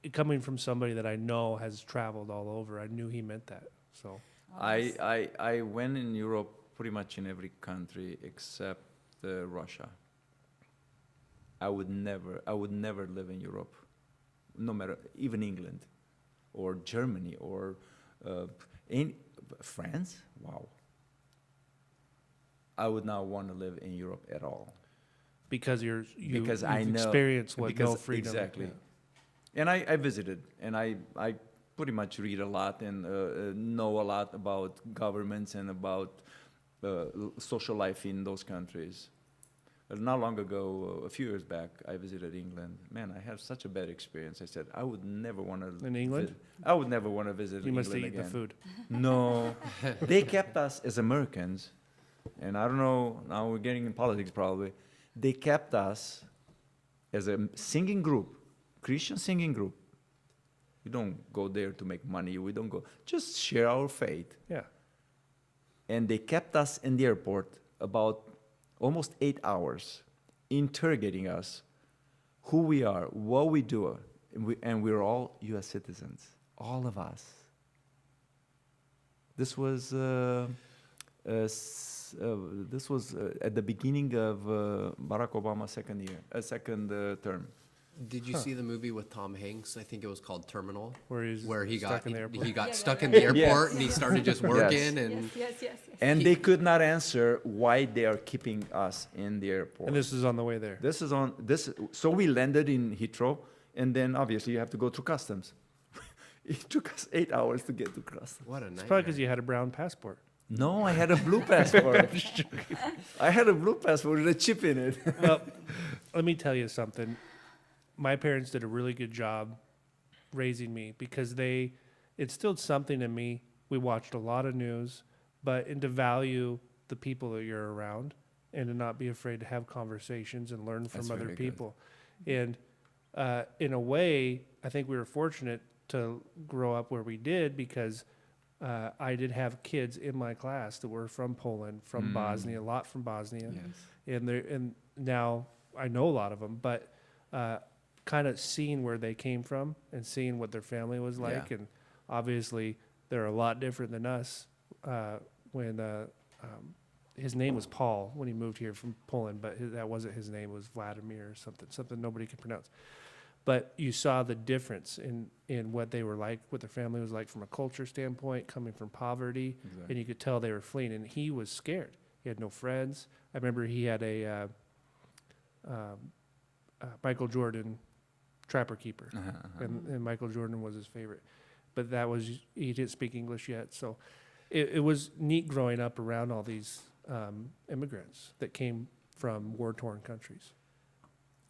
it coming from somebody that I know has traveled all over, I knew he meant that. So Oh, yes. I went in Europe pretty much in every country except Russia. I would never live in Europe, no matter, even England, or Germany, or in France. Wow. I would not want to live in Europe at all. because Because I you've know- experienced what no because freedom. exactly. Yeah. And I visited, and I pretty much read a lot and know a lot about governments and about social life in those countries. Not long ago, a few years back, I visited England. Man, I had such a bad experience. I said, I would never want to... In England? I would never want to visit You England must have eaten again. the food. No. They kept us as Americans, and I don't know, now we're getting in politics probably. They kept us as a singing group, Christian singing group. We don't go there to make money. We don't go, just share our faith. Yeah. And they kept us in the airport about almost 8 hours, interrogating us, who we are, what we do, and we're all U.S. citizens, all of us. This was at the beginning of Barack Obama's second term. Did you see the movie with Tom Hanks? I think it was called Terminal, Where he's where he stuck got in the airport. he got Yeah, stuck yeah, in the yeah. airport Yes. and he started just working and Yes. And they could not answer why they are keeping us in the airport. And this is on the way there. So we landed in Heathrow, and then obviously you have to go through customs. It took us 8 hours to get to customs. what a It's probably nightmare. because you had a brown passport. No, I had a blue passport. I had a blue passport with a chip in it. Well, let me tell you something. My parents did a really good job raising me because they instilled something in me. We watched a lot of news, and to value the people that you're around and to not be afraid to have conversations and learn from That's other very good. people. And in a way, I think we were fortunate to grow up where we did because I did have kids in my class that were from Poland, from Bosnia, a lot from Bosnia. Yes. And now I know a lot of them, but kind of seeing where they came from and seeing what their family was like, Yeah. and obviously they're a lot different than us. When his name was Paul when he moved here from Poland, but that wasn't his name; it was Vladimir or something nobody could pronounce. But you saw the difference in what they were like, what their family was like from a culture standpoint, coming from poverty, and you could tell they were fleeing. And he was scared. He had no friends. I remember he had a Michael Jordan Trapper Keeper, and Michael Jordan was his favorite. But he didn't speak English yet, so it was neat growing up around all these immigrants that came from war-torn countries.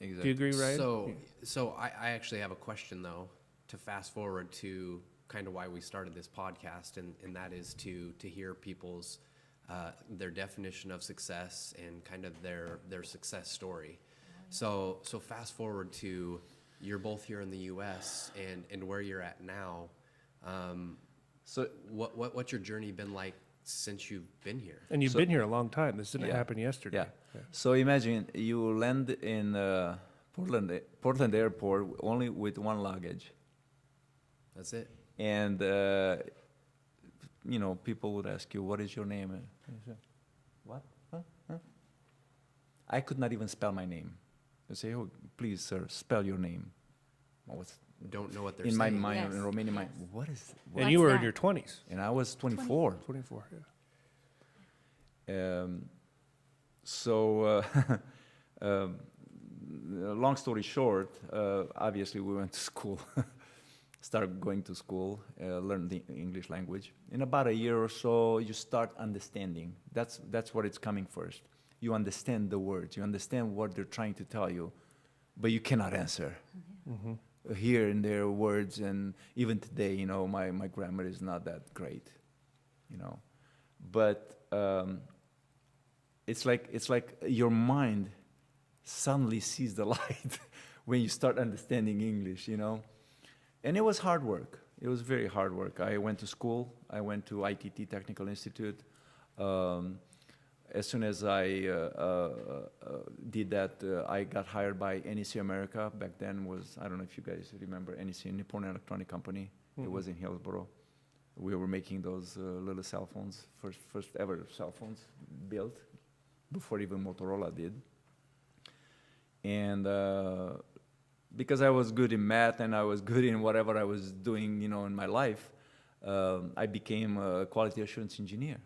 Exactly. Do you agree, Ryan? So I actually have a question though to fast forward to kind of why we started this podcast, and that is to hear people's their definition of success and kind of their success story. So fast forward to you're both here in the U.S. and where you're at now. So what's your journey been like since you've been here? And you've been here a long time. This didn't Yeah. happen yesterday. Yeah. So imagine you land in Portland Airport only with one luggage. That's it. And, people would ask you, what is your name? And you say, what? Huh? I could not even spell my name. They say, oh, please, sir, spell your name. Don't know what they're in saying. my mind, Yes. in Romanian Yes. mind, what is And What's you were in that? your 20s. And I was 24. 24, yeah. Long story short, obviously we went to school, started going to school, learned the English language. In about a year or so, you start understanding. That's what it's coming first. You understand the words, you understand what they're trying to tell you, but you cannot answer. Here and there words, and even today, my grammar is not that great, But it's like your mind suddenly sees the light when you start understanding English, And it was hard work. It was very hard work. I went to school. I went to ITT Technical Institute. As soon as I did that, I got hired by NEC America. Back then I don't know if you guys remember NEC, Nippon Electronic Company. It was in Hillsboro. We were making those little cell phones, first ever cell phones built, before even Motorola did. And because I was good in math and I was good in whatever I was doing, in my life, I became a quality assurance engineer.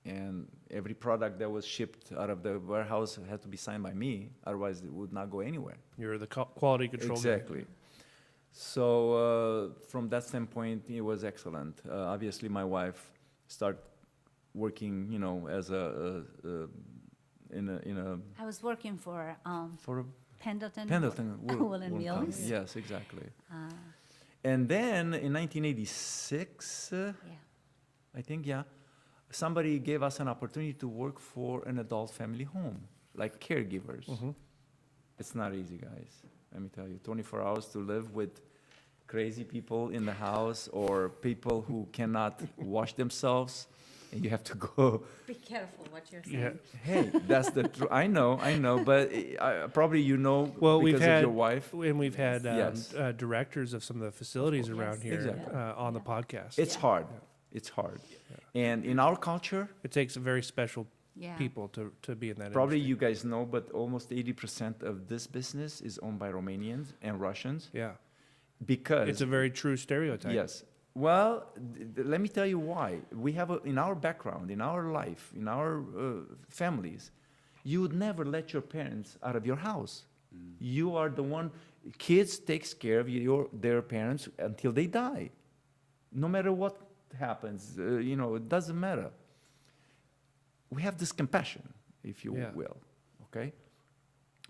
And every product that was shipped out of the warehouse had to be signed by me, otherwise it would not go anywhere. You're the quality control guy. Exactly. So from that standpoint, it was excellent. Obviously, my wife started working, as in a I was working for for a Pendleton wool Woolen Mills. company. Yes, exactly. And then in 1986, I think, somebody gave us an opportunity to work for an adult family home, like caregivers. It's not easy, guys. Let me tell you, 24 hours to live with crazy people in the house or people who cannot wash themselves, and you have to go. Be careful what you're Yeah. saying. Hey, that's the truth. I know, but probably Well, because of your wife. And we've had Yes. directors of some of the facilities around here Exactly. on the podcast. It's hard. It's hard. And in our culture, It takes a very special Yeah. people to be in that probably industry. you guys know, but almost 80% of this business is owned by Romanians and Russians Yeah. because It's a very true stereotype. yes. Well, let me tell you why. We have in our background, in our life, in our families, you would never let your parents out of your house. You are the one. Kids takes care of their parents until they die, no matter what happens. It doesn't matter. We have this compassion, if you Yeah. will. Okay.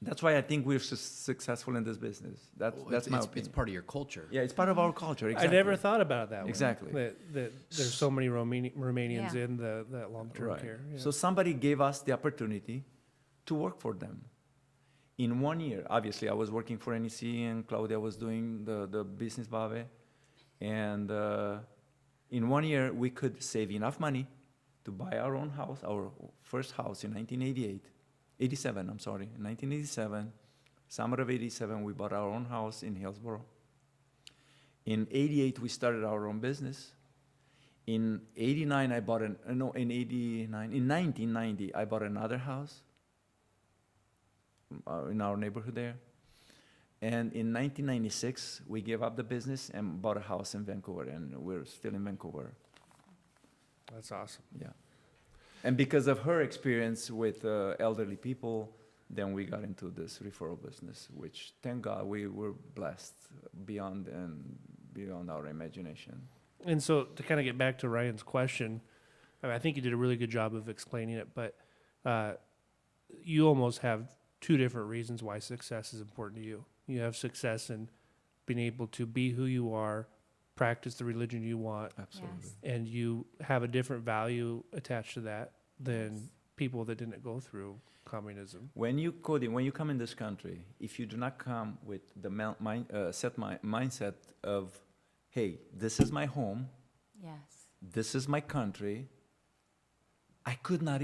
That's why I think we're successful in this business. That's my opinion. It's part of your culture. Yeah, it's part of our culture. Exactly. I never thought about it that way. Exactly. That there's so many Romanians Yeah. in that long-term Right. care. Yeah. So somebody gave us the opportunity to work for them. In 1 year, obviously, I was working for NEC and Claudia was doing the business Bave. And in 1 year, we could save enough money to buy our own house, our first house in 1987, I'm sorry. In 1987, summer of 87, we bought our own house in Hillsboro. In 88, we started our own business. In 89, in 1990, I bought another house in our neighborhood there. And in 1996, we gave up the business and bought a house in Vancouver, and we're still in Vancouver. That's awesome. Yeah. And because of her experience with elderly people, then we got into this referral business, which, thank God, we were blessed beyond our imagination. And so to kind of get back to Ryan's question, I think you did a really good job of explaining it, but you almost have two different reasons why success is important to you. You have success in being able to be who you are practice the religion you want, Absolutely. Yes. and you have a different value attached to that than people that didn't go through communism. When you come in this country, if you do not come with the mindset of, hey, this is my home, Yes. this is my country, I could not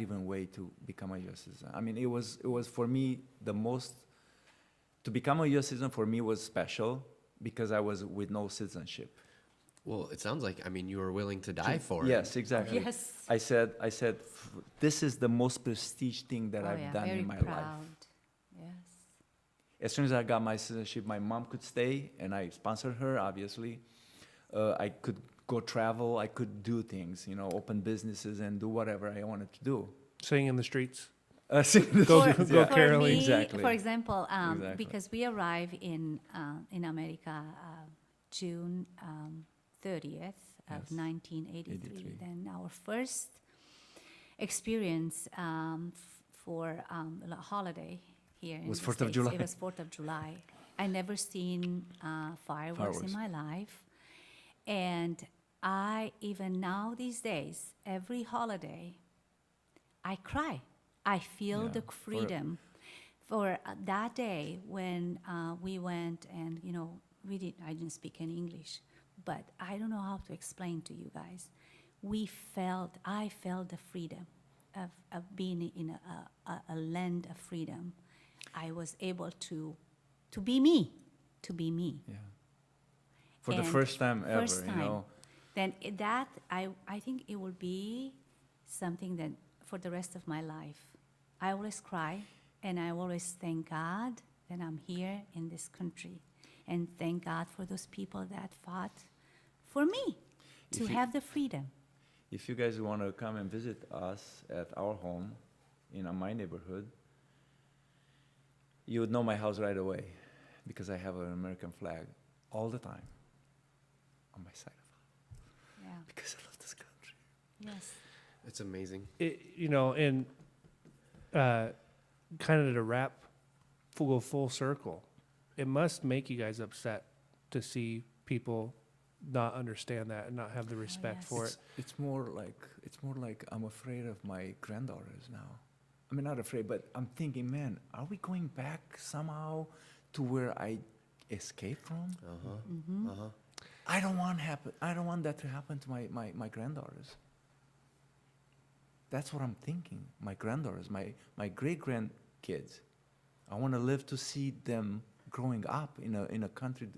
even wait to become a U.S. citizen. I mean, it was for me to become a U.S. citizen for me was special because I was with no citizenship. Well, it sounds like, I mean, you were willing to die for it. Yes, exactly. Yes. I said, this is the most prestige thing that Oh, I've yeah, done very in my proud. life. Yes. As soon as I got my citizenship, my mom could stay, and I sponsored her, obviously. I could go travel, I could do things, open businesses and do whatever I wanted to do. Sing in the streets. Go, Go For Caroline. me, Exactly. for example, Exactly. because we arrived in America June 30th of Yes. 1983. 83. Then our first experience for a holiday here in Was the 4th of States, July. it was 4th of July. I never seen fireworks in Fireworks. my life. And I, even now these days, every holiday, I cry. I feel Yeah, the freedom. For that day when we went and, I didn't speak any English, but I don't know how to explain to you guys. I felt the freedom of being in a land of freedom. I was able to be me, Yeah. For the And first time ever, first time. Then that, I think it will be something that for the rest of my life, I always cry and I always thank God that I'm here in this country and thank God for those people that fought for me to If you- have the freedom. If you guys want to come and visit us at our home in my neighborhood, you would know my house right away because I have an American flag all the time on my side of the house Yeah. because I love this country. Yes. It's amazing. And kind of to wrap, go full circle, it must make you guys upset to see people not understand that and not have the respect yes. for it. It's more like I'm afraid of my granddaughters now. I mean, not afraid, but I'm thinking, man, are we going back somehow to where I escaped from? I don't want that to happen to my granddaughters. That's what I'm thinking. My granddaughters, my great grandkids. I want to live to see them growing up in a country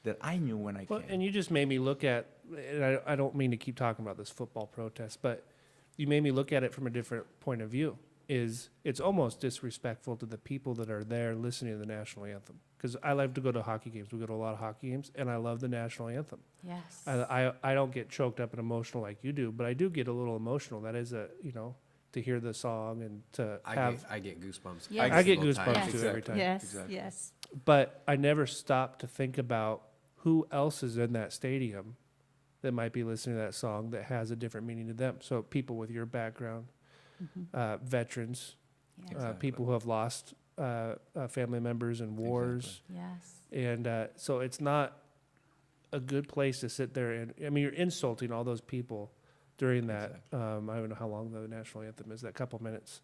that I knew when I Well, came. and you just made me look at, and I don't mean to keep talking about this football protest, but you made me look at it from a different point of view. It's almost disrespectful to the people that are there listening to the national anthem. Because I like to go to hockey games. We go to a lot of hockey games, and I love the national anthem. Yes. I don't get choked up and emotional like you do, but I do get a little emotional. That is to hear the song and to have. I get goosebumps. Yes. I get every single time. goosebumps too every time. Yes. Exactly. Yes. But I never stop to think about who else is in that stadium that might be listening to that song that has a different meaning to them. So people with your background, veterans, Yes. Exactly. people who have lost family members in wars. Yes. And so it's not a good place to sit there and, I mean, you're insulting all those people during that. Exactly. I don't know how long the national anthem is, that couple minutes.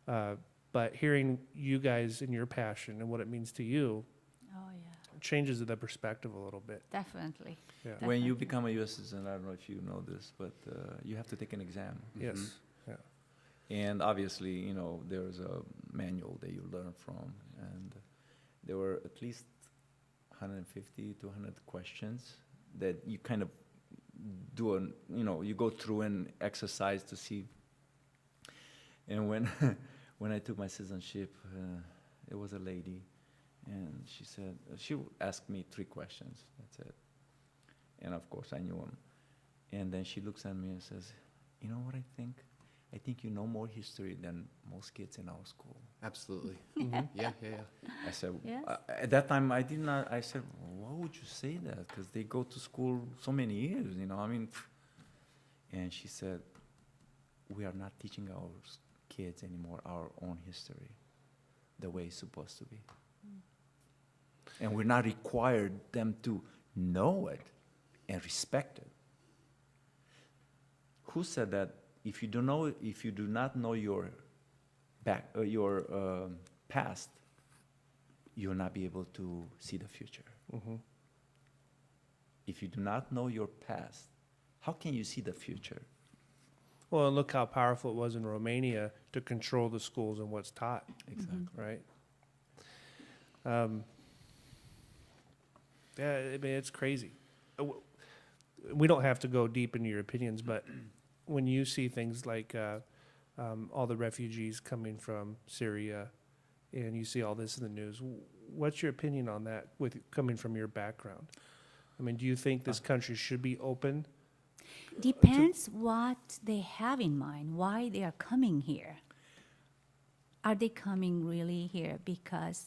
But hearing you guys and your passion and what it means to you Oh, yeah. changes the perspective a little bit. Definitely. Yeah. When you Definitely. become a U.S. citizen, I don't know if you know this, but you have to take an exam. Yes. Yeah. And obviously, there's a manual that you learn from, and there were at least 150 to 100 questions that you kind of do you go through and exercise to see. And when when I took my citizenship, it was a lady, and she asked me 3 questions. That's it. And of course I knew them. And then she looks at me and says, "You know what I think? I think you know more history than most kids in our school." Absolutely. Mhm. Yeah. I said, Yes. at that time I did not, I said, "Why would you say that? Because they go to school so many years, I mean." And she said, "We are not teaching our kids anymore our own history the way it's supposed to be. And we're not required them to know it and respect it. Who said that if you do not know your past, you'll not be able to see the future. Mm-hmm. If you do not know your past, how can you see the future? Well, and look how powerful it was in Romania to control the schools and what's taught, Exactly. right? Yeah, I mean, it's crazy. We don't have to go deep into your opinions, but when you see things like all the refugees coming from Syria, and you see all this in the news, what's your opinion on that with coming from your background? I mean, do you think this country should be open? Depends what they have in mind, why they are coming here. Are they coming really here because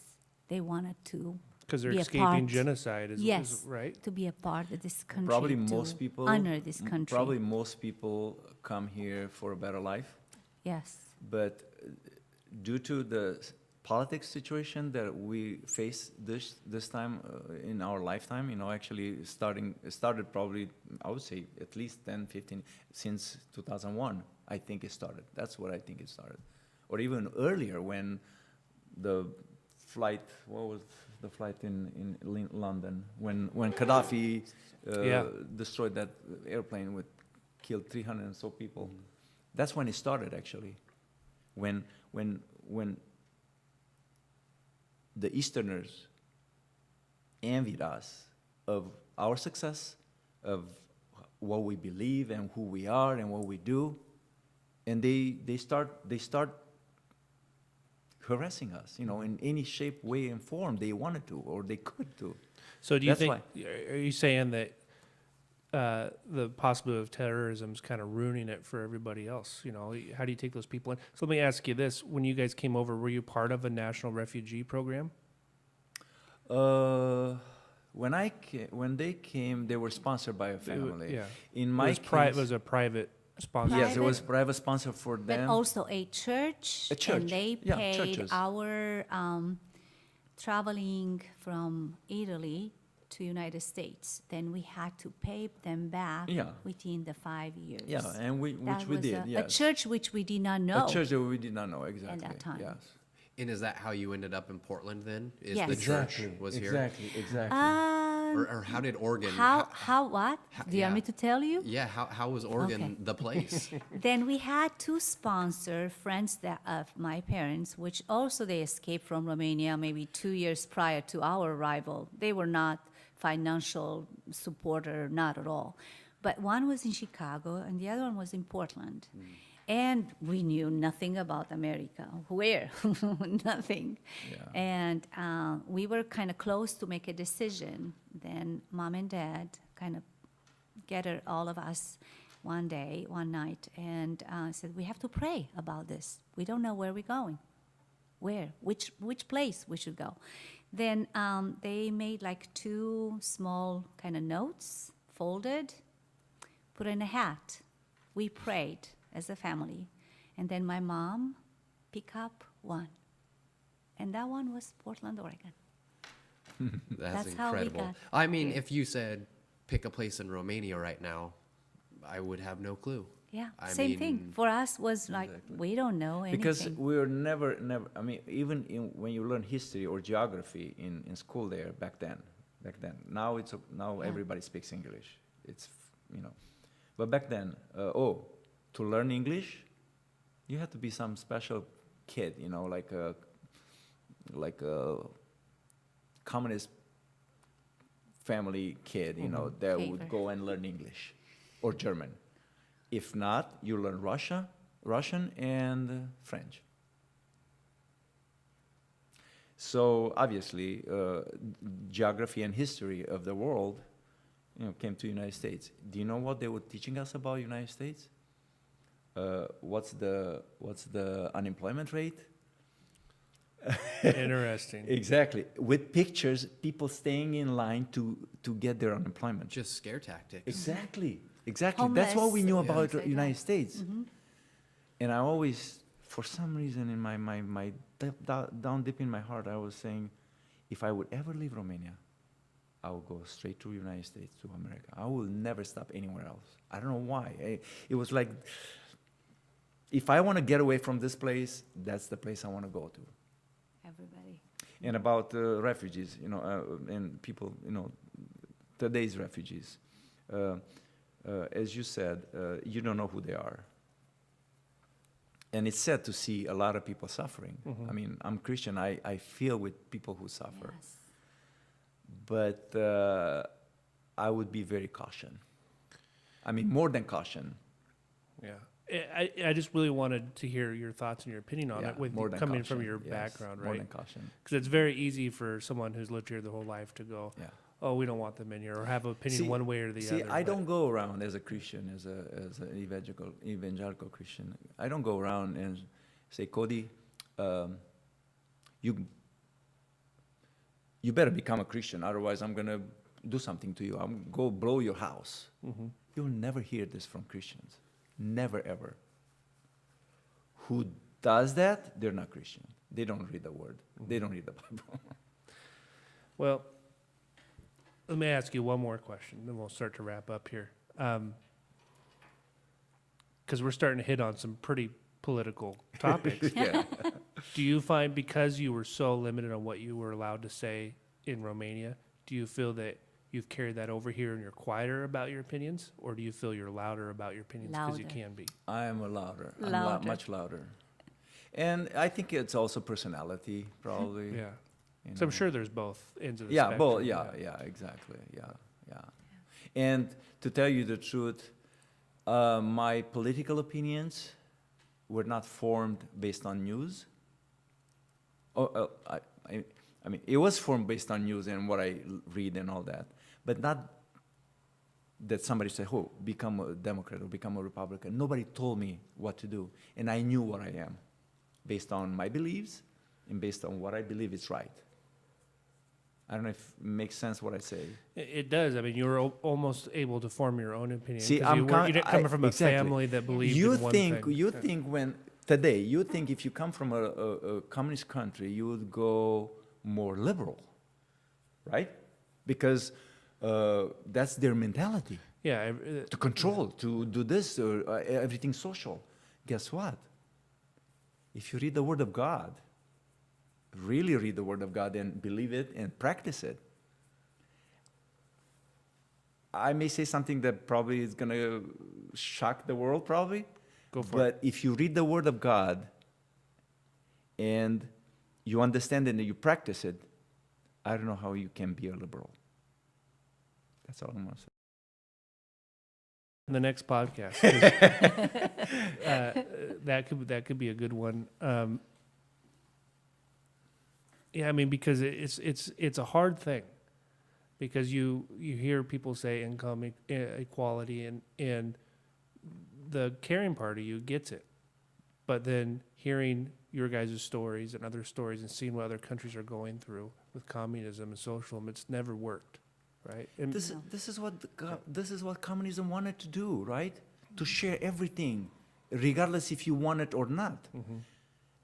they wanted to Because they're be a escaping part? genocide, Yes, right? to be a part of this country, Probably to most people honor this country. Probably most people come here for a better life, Yes. but due to the politics situation that we face this time in our lifetime, actually started probably, I would say at least 10, 15, since 2001, I think it started. That's what I think it started. Or even earlier when the flight, what was the flight in London, when Gaddafi destroyed that airplane with killed 300 and so people. That's when it started actually. When the Easterners envied us of our success, of what we believe and who we are and what we do, and they start harassing us, in any shape, way, and form they wanted to or they could do. So do you That's think, are you saying that the possibility of terrorism is kind of ruining it for everybody else? How do you take those people in? So let me ask you this. When you guys came over, were you part of a national refugee program? When they came, they were sponsored by a family. Yeah. In my it case, was a private sponsor. yes, it was Private, private sponsor for but them. also a church. A church, And they yeah, paid churches. our traveling from Italy to United States. Then we had to pay them back Yeah. within the 5 years. Yeah, and which That we was did. a Yes, church which we did not know. a church that we did not know exactly. that time. Yes, And is that how you ended up in Portland then? Is Yes. the church was here? Exactly. Or how did Oregon? How what? Do you want me to tell you? Yeah, how was Oregon Okay. the place? Then we had to sponsor friends of my parents, which also they escaped from Romania maybe 2 years prior to our arrival. They were not financial supporter, not at all. But one was in Chicago and the other one was in Portland. And we knew nothing about America. Where? Nothing. Yeah. And we were kind of close to make a decision. Then mom and dad kind of gathered all of us one night, and said, we have to pray about this. We don't know where we're going. Where? Which place we should go. Then they made like 2 small kind of notes, folded, put in a hat. We prayed as a family. And then my mom picked up one. And that one was Portland, Oregon. That's That's how we incredible. got I mean, here. if you said pick a place in Romania right now, I would have no clue. Yeah, I same thing. mean, For us was like, exactly. we don't know anything. Because we were never. I mean, even when you learn history or geography in school there back then. Now Yeah. everybody speaks English. It's but back then, to learn English, you had to be some special kid, like a communist family kid, that would Favor. go and learn English or German. If not, you learn Russian and French. So obviously, geography and history of the world, came to United States. Do you know what they were teaching us about United States? What's the unemployment rate? Interesting. Exactly. With pictures, people staying in line to get their unemployment. Just scare tactics. Exactly. That's what we Homeless, knew yeah. about Things like United that. States. And I always, for some reason, in my down deep in my heart, I was saying, if I would ever leave Romania, I will go straight to United States, to America. I will never stop anywhere else. I don't know why. It was like, if I want to get away from this place, that's the place I want to go to. Everybody. And about refugees, and people, today's refugees. As you said, you don't know who they are. And it's sad to see a lot of people suffering. Mhm. I mean, I'm Christian. I feel with people who suffer. Yes. But I would be very caution. I mean, more than caution. Yeah. I just really wanted to hear your thoughts and your opinion on it with more than coming caution, from your yes, background, More right? than caution. Because it's very easy for someone who's lived here their whole life to go, Yeah. oh, we don't want them in here, or have an opinion See- one way or the See, other. I but- don't go around as a Christian, as an evangelical Christian. I don't go around and say, Cody, you better become a Christian, otherwise I'm gonna do something to you. I'm go blow your house. Mhm. You'll never hear this from Christians. Never ever. Who does that? They're not Christian. They don't read the Word. They don't read the Bible. Well, let me ask you one more question, then we'll start to wrap up here. Because we're starting to hit on some pretty political topics. Yeah. Do you find, because you were so limited on what you were allowed to say in Romania, do you feel that you've carried that over here and you're quieter about your opinions? Or do you feel you're louder about your opinions because you Louder. can be? I am a louder. I'm Louder. much louder. And I think it's also personality, probably. Yeah. you So I'm know. sure there's both ends of the Yeah, spectrum. both. Yeah, exactly. Yeah. And to tell you the truth, my political opinions were not formed based on news. I mean, it was formed based on news and what I read and all that, but not that somebody said, "Oh, become a Democrat or become a Republican." Nobody told me what to do, and I knew what I am, based on my beliefs and based on what I believe is right. I don't know if it makes sense what I say. It does. I mean, you were almost able to form your own opinion. See, 'cause you didn't come from a exactly. family that believed You in one think thing. you Yeah. think when today you think if you come from a communist country you would go more liberal, right? Because that's their mentality, Yeah. to control, to do this, everything social. Guess what? If you read the Word of God, really read the Word of God and believe it and practice it, I may say something that probably is going to shock the world, probably. Go for But if you read the Word of God and you understand it and you practice it, I don't know how you can be a liberal. That's all I'm going to say. The next podcast. 'cause, that could be a good one. Yeah, I mean, because it's a hard thing, because you hear people say income equality and the caring part of you gets it, but then hearing your guys' stories and other stories and seeing what other countries are going through with communism and socialism, it's never worked, right? And This is what communism wanted to do, right? To share everything, regardless if you want it or not. Mhm.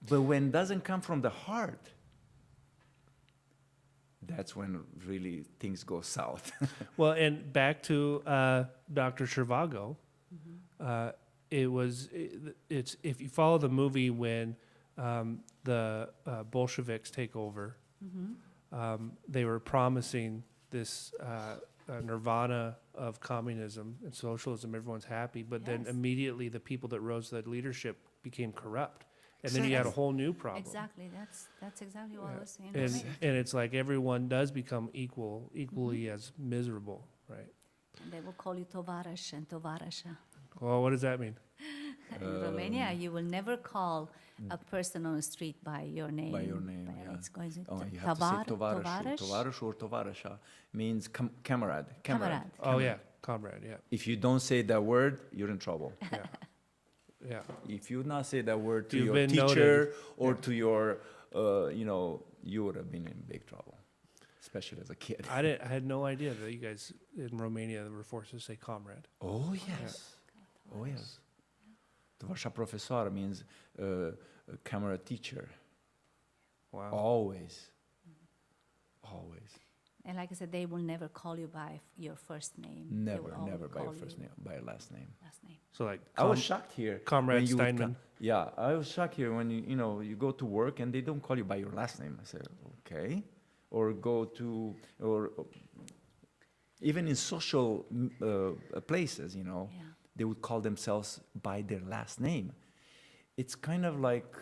But when it doesn't come from the heart, that's when really things go south. Well, and back to Dr. Zhivago, it's if you follow the movie when the Bolsheviks take over, they were promising this nirvana of communism and socialism. Everyone's happy, but then Yes. immediately the people that rose to that leadership became corrupt, and then you had a whole new problem. Exactly. That's exactly what I was saying. And right? and it's like everyone does become equally as miserable, right? And they will call you Tovaresh and Tovaresha. Well, what does that mean? In Romania, you will never call a person on the street by your name. By your name, but yeah. It's going to Oh, you have to say tovareshu. Tovaresh? Tovareshu or tovaresha means comrade. Camarade. Oh yeah, comrade. Yeah, If you don't say that word, you're in trouble. yeah, yeah. If you not say that word to You've your been teacher noted. or Yeah. to your, you would have been in big trouble, especially as a kid. I had no idea that you guys in Romania were forced to say comrade. Oh yes, oh yes. Tovaresha profesor means camera teacher. Wow. Always. And like I said, they will never call you by your first name. They Never, will always never by your call first you name, by your last name. Last name. So like, I was shocked here. Comrade when you would Steinman. Yeah, I was shocked here when you go to work and they don't call you by your last name. I said, okay. Or go to, or even in social places, Yeah. they would call themselves by their last name. It's kind of like,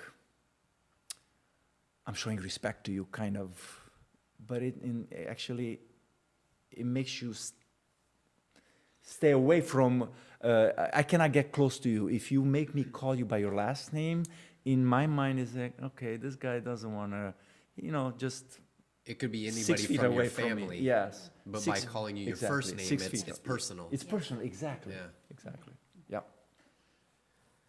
I'm showing respect to you, kind of, but actually, it makes you stay away from, I cannot get close to you. If you make me call you by your last name, in my mind is like, okay, this guy doesn't want to, just It could be 6 anybody feet from away your from me. family. Yes. But by calling you your first name, 6 feet. it's personal. It's personal, exactly. Yeah. Exactly. Yeah.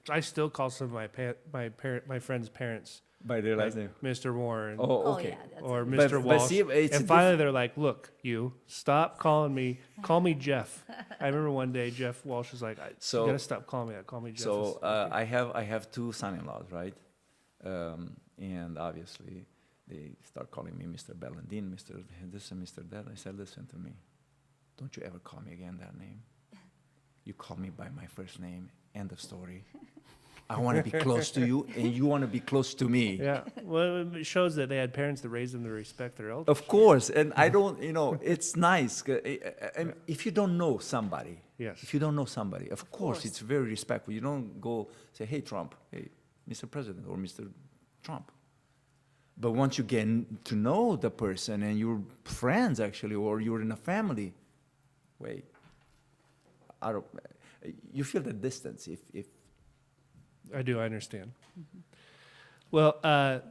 I still call some of my friends' parents By their last name. Mr. Warren Oh, okay. yeah, that's or it. Mr. But Walsh. see, it's And a finally, they're like, "Look, you stop calling me. Call me Jeff." I remember one day Jeff Walsh was like, So- "You gotta stop calling me that. Call me Jeff." So It's okay. I have 2 son-in-laws, right? And obviously they start calling me Mr. Belindean, Mr. this and Mr. that. I said, listen to me. Don't you ever call me again that name. You call me by my first name. End of story. I want to be close to you, and you want to be close to me. Yeah, well, it shows that they had parents that raised them to respect their elders. Of course, and I don't, it's nice. If you don't know somebody, Yes. if you don't know somebody, of course, course. it's very respectful. You don't go say, hey, Trump, hey, Mr. President, or Mr. Trump. But once you get to know the person and you're friends, actually, or you're in a family, wait, you feel the distance if I do. I understand. Well,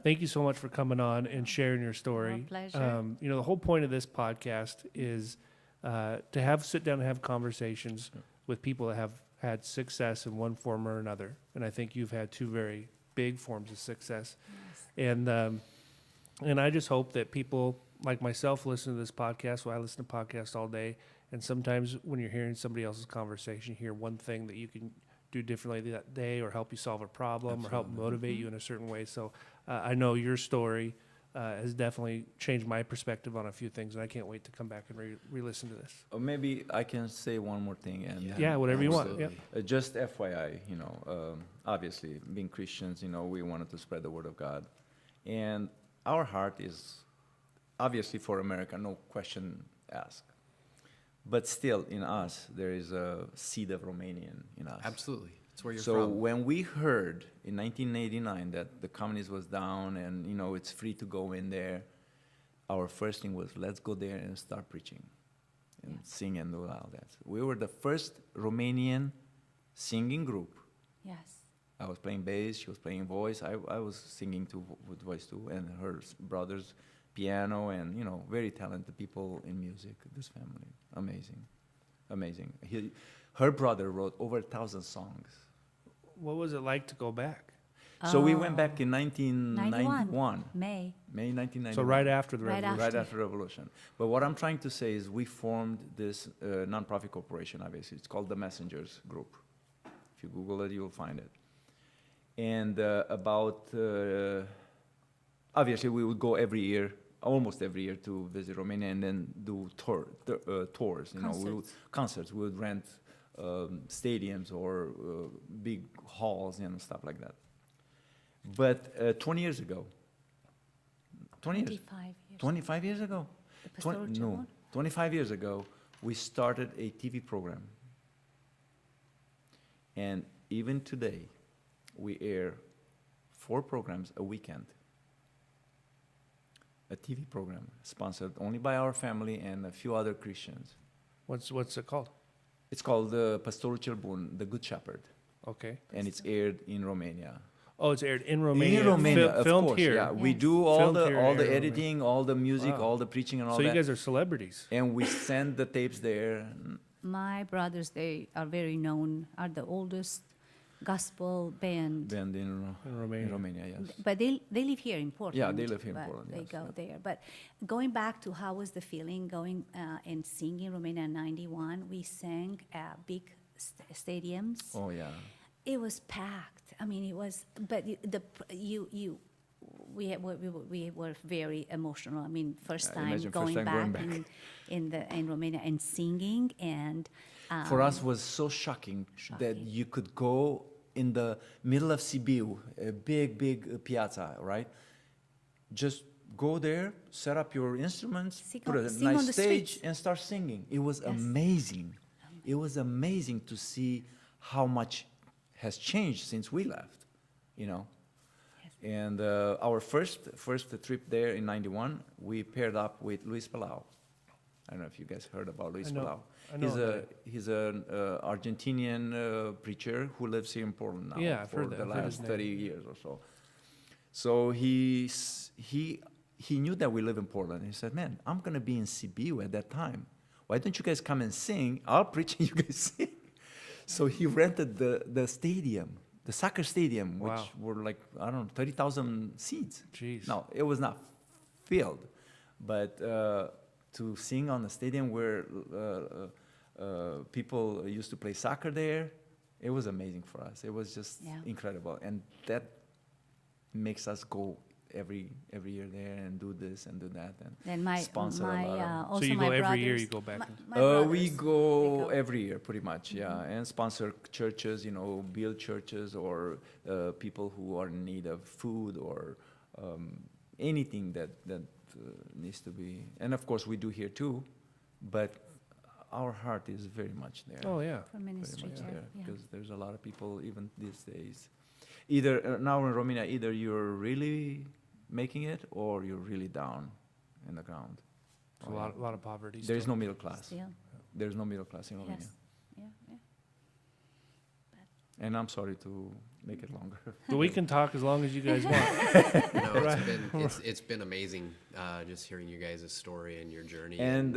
thank you so much for coming on and sharing your story. Our pleasure. The whole point of this podcast is to sit down and have conversations with people that have had success in one form or another. And I think you've had 2 very big forms of success. Yes. And I just hope that people like myself listen to this podcast. Well, I listen to podcasts all day. And sometimes when you're hearing somebody else's conversation, you hear one thing that you can do differently that day or help you solve a problem or help motivate you in a certain way. So I know your story has definitely changed my perspective on a few things, and I can't wait to come back and re-listen to this. or maybe I can say one more thing. And Yeah, whatever you want. Absolutely. Yeah. Just FYI, obviously, being Christians, we wanted to spread the word of God. And our heart is obviously for America, no question asked. But still, in us, there is a seed of Romanian in us. Absolutely. It's where you're So from. when we heard in 1989 that the communism was down and, it's free to go in there, our first thing was, let's go there and start preaching and sing and do all that. We were the first Romanian singing group. Yes. I was playing bass, she was playing voice. I was singing with voice too, and her brothers piano, and very talented people in music. This family, amazing. Her brother wrote over 1,000 songs. What was it like to go back? So we went back in 1991, 91. May. May 1991. So right after the Right revolution. Right after the revolution. But what I'm trying to say is we formed this nonprofit corporation, obviously. It's called the Messengers Group. If you Google it, you'll find it. And obviously we would go almost every year to visit Romania and then do tours. Concerts. We would rent stadiums or big halls and stuff like that. But 20 years ago, 25 years ago? The pastoral one? 25 years ago, we started a TV program. And even today, we air 4 programs a weekend. A TV program sponsored only by our family and a few other Christians. What's it called? It's called the Pastorul cel Bun, the Good Shepherd, Okay. and it's aired in Romania. Oh, it's aired in Romania. In Romania, of filmed course. here. Yeah, we Yes. do all Filmed the here, all the aired in editing, all the music, Wow. all the preaching, and all So that. you guys are celebrities. And we send the tapes there. My brothers, they are very known, are the oldest gospel band. Band In Romania. in Romania, yes. But they live here in Portland. Yeah, they live here in but Portland, They yes, go yeah. there. But going back to how was the feeling going and singing in Romania in 91, we sang at big stadiums. Oh yeah. It was packed. I mean, it was. But we were very emotional. I mean, first time imagine going first time back, going in Romania and singing, and For us was so shocking that you could go in the middle of Sibiu, a big piazza, right? Just go there, set up your instruments, put a sing on nice the stage, streets. and start singing. It was Yes. amazing. It was amazing to see how much has changed since we left, you know. Yes. And our first trip there in '91, we paired up with Luis Palau. I don't know if you guys heard about Luis I know- Palau. I know He's an Argentinian preacher who lives here in Portland now Yeah, I've for heard that. the I've heard last his 30 name. years or so. So he knew that we live in Portland. He said, "Man, I'm gonna be in Sibiu at that time. Why don't you guys come and sing? I'll preach and you guys sing." So he rented the stadium, the soccer stadium, which Wow. were like, I don't know, 30,000 seats. Jeez. No, it was not filled, but to sing on the stadium where people used to play soccer there, it was amazing for us. It was just Yeah. incredible, and that makes us go every year there and do this and do that and Then my sponsor a lot of. also So you my go every year, brothers- you go back my- and- my We brothers, they go every year, pretty much, yeah, and sponsor churches, build churches or people who are in need of food or anything that needs to be. And of course, we do here too, but our heart is very much there. Oh, yeah. for Very ministry much there. there, Yeah. because there's a lot of people even these days. Either now in Romania, either you're really making it or you're really down in the ground. It's a lot of poverty. There's still. no middle class. Still, There's no middle class in Romania. yes, yeah. And I'm sorry to make it longer. But we can talk as long as you guys want. No, Right. it's been amazing just hearing you guys' story and your journey. And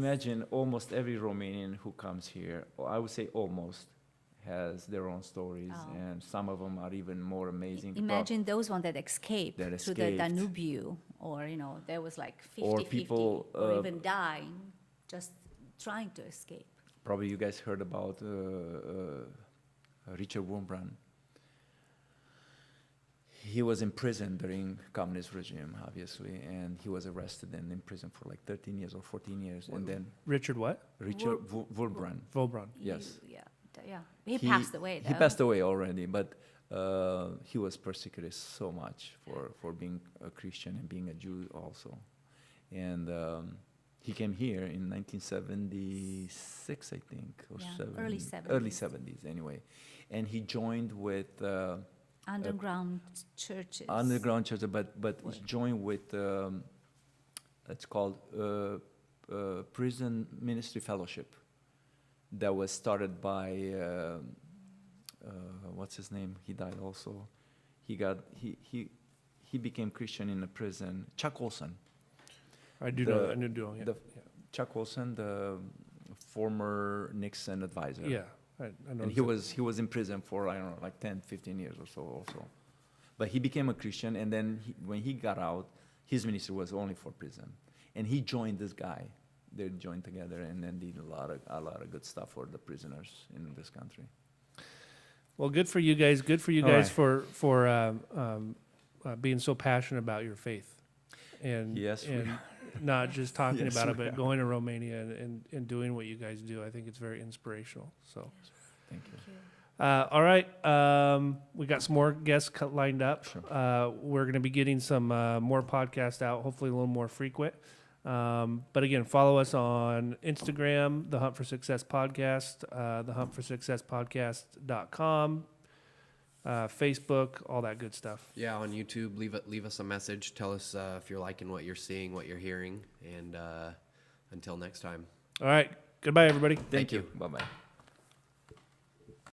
imagine almost every Romanian who comes here, or I would say almost, has their own stories, Oh. and some of them are even more amazing. Imagine those ones that escaped That through the escaped. Danube, or there was like 50-50, Or people, or even dying, just trying to escape. Probably you guys heard about Richard Wurmbrand. He was in prison during Communist regime, obviously, and he was arrested and in prison for like 13 years or 14 years. And then Richard what? Richard Wurmbrand, Volbron. yes. Yeah. He passed away, though. He passed away already, but he was persecuted so much for being a Christian and being a Jew also. And he came here in 1976, I think, or Yeah, 70. early 70s. Early 70s, anyway. And he joined with Underground churches. underground church, but he joined with it's called Prison Ministry Fellowship. That was started by what's his name? He died also. He became Christian in a prison. Chuck Olson. I do The- know. I do know. Yeah. Chuck Olson, the former Nixon advisor. Yeah. I know. And he was in prison for, I don't know, like 10, 15 years or so also. But he became a Christian, and then when he got out, his ministry was only for prison. And he joined this guy. They joined together and then did a lot of good stuff for the prisoners in this country. Well, good for you guys. Good for you All guys right. for being so passionate about your faith, and Yes, we and not just talking Yes, about it, we but are. going to Romania and doing what you guys do. I think it's very inspirational. So, Thank you. all right, we got some more guests lined up. We're going to be getting some more podcasts out, hopefully a little more frequent. But again, follow us on Instagram, The Hunt for Success Podcast, thehuntforsuccesspodcast.com, Facebook, all that good stuff. Yeah, on YouTube, leave us a message. Tell us if you're liking what you're seeing, what you're hearing, and until next time. All right. Goodbye, everybody. Thank you. Bye-bye.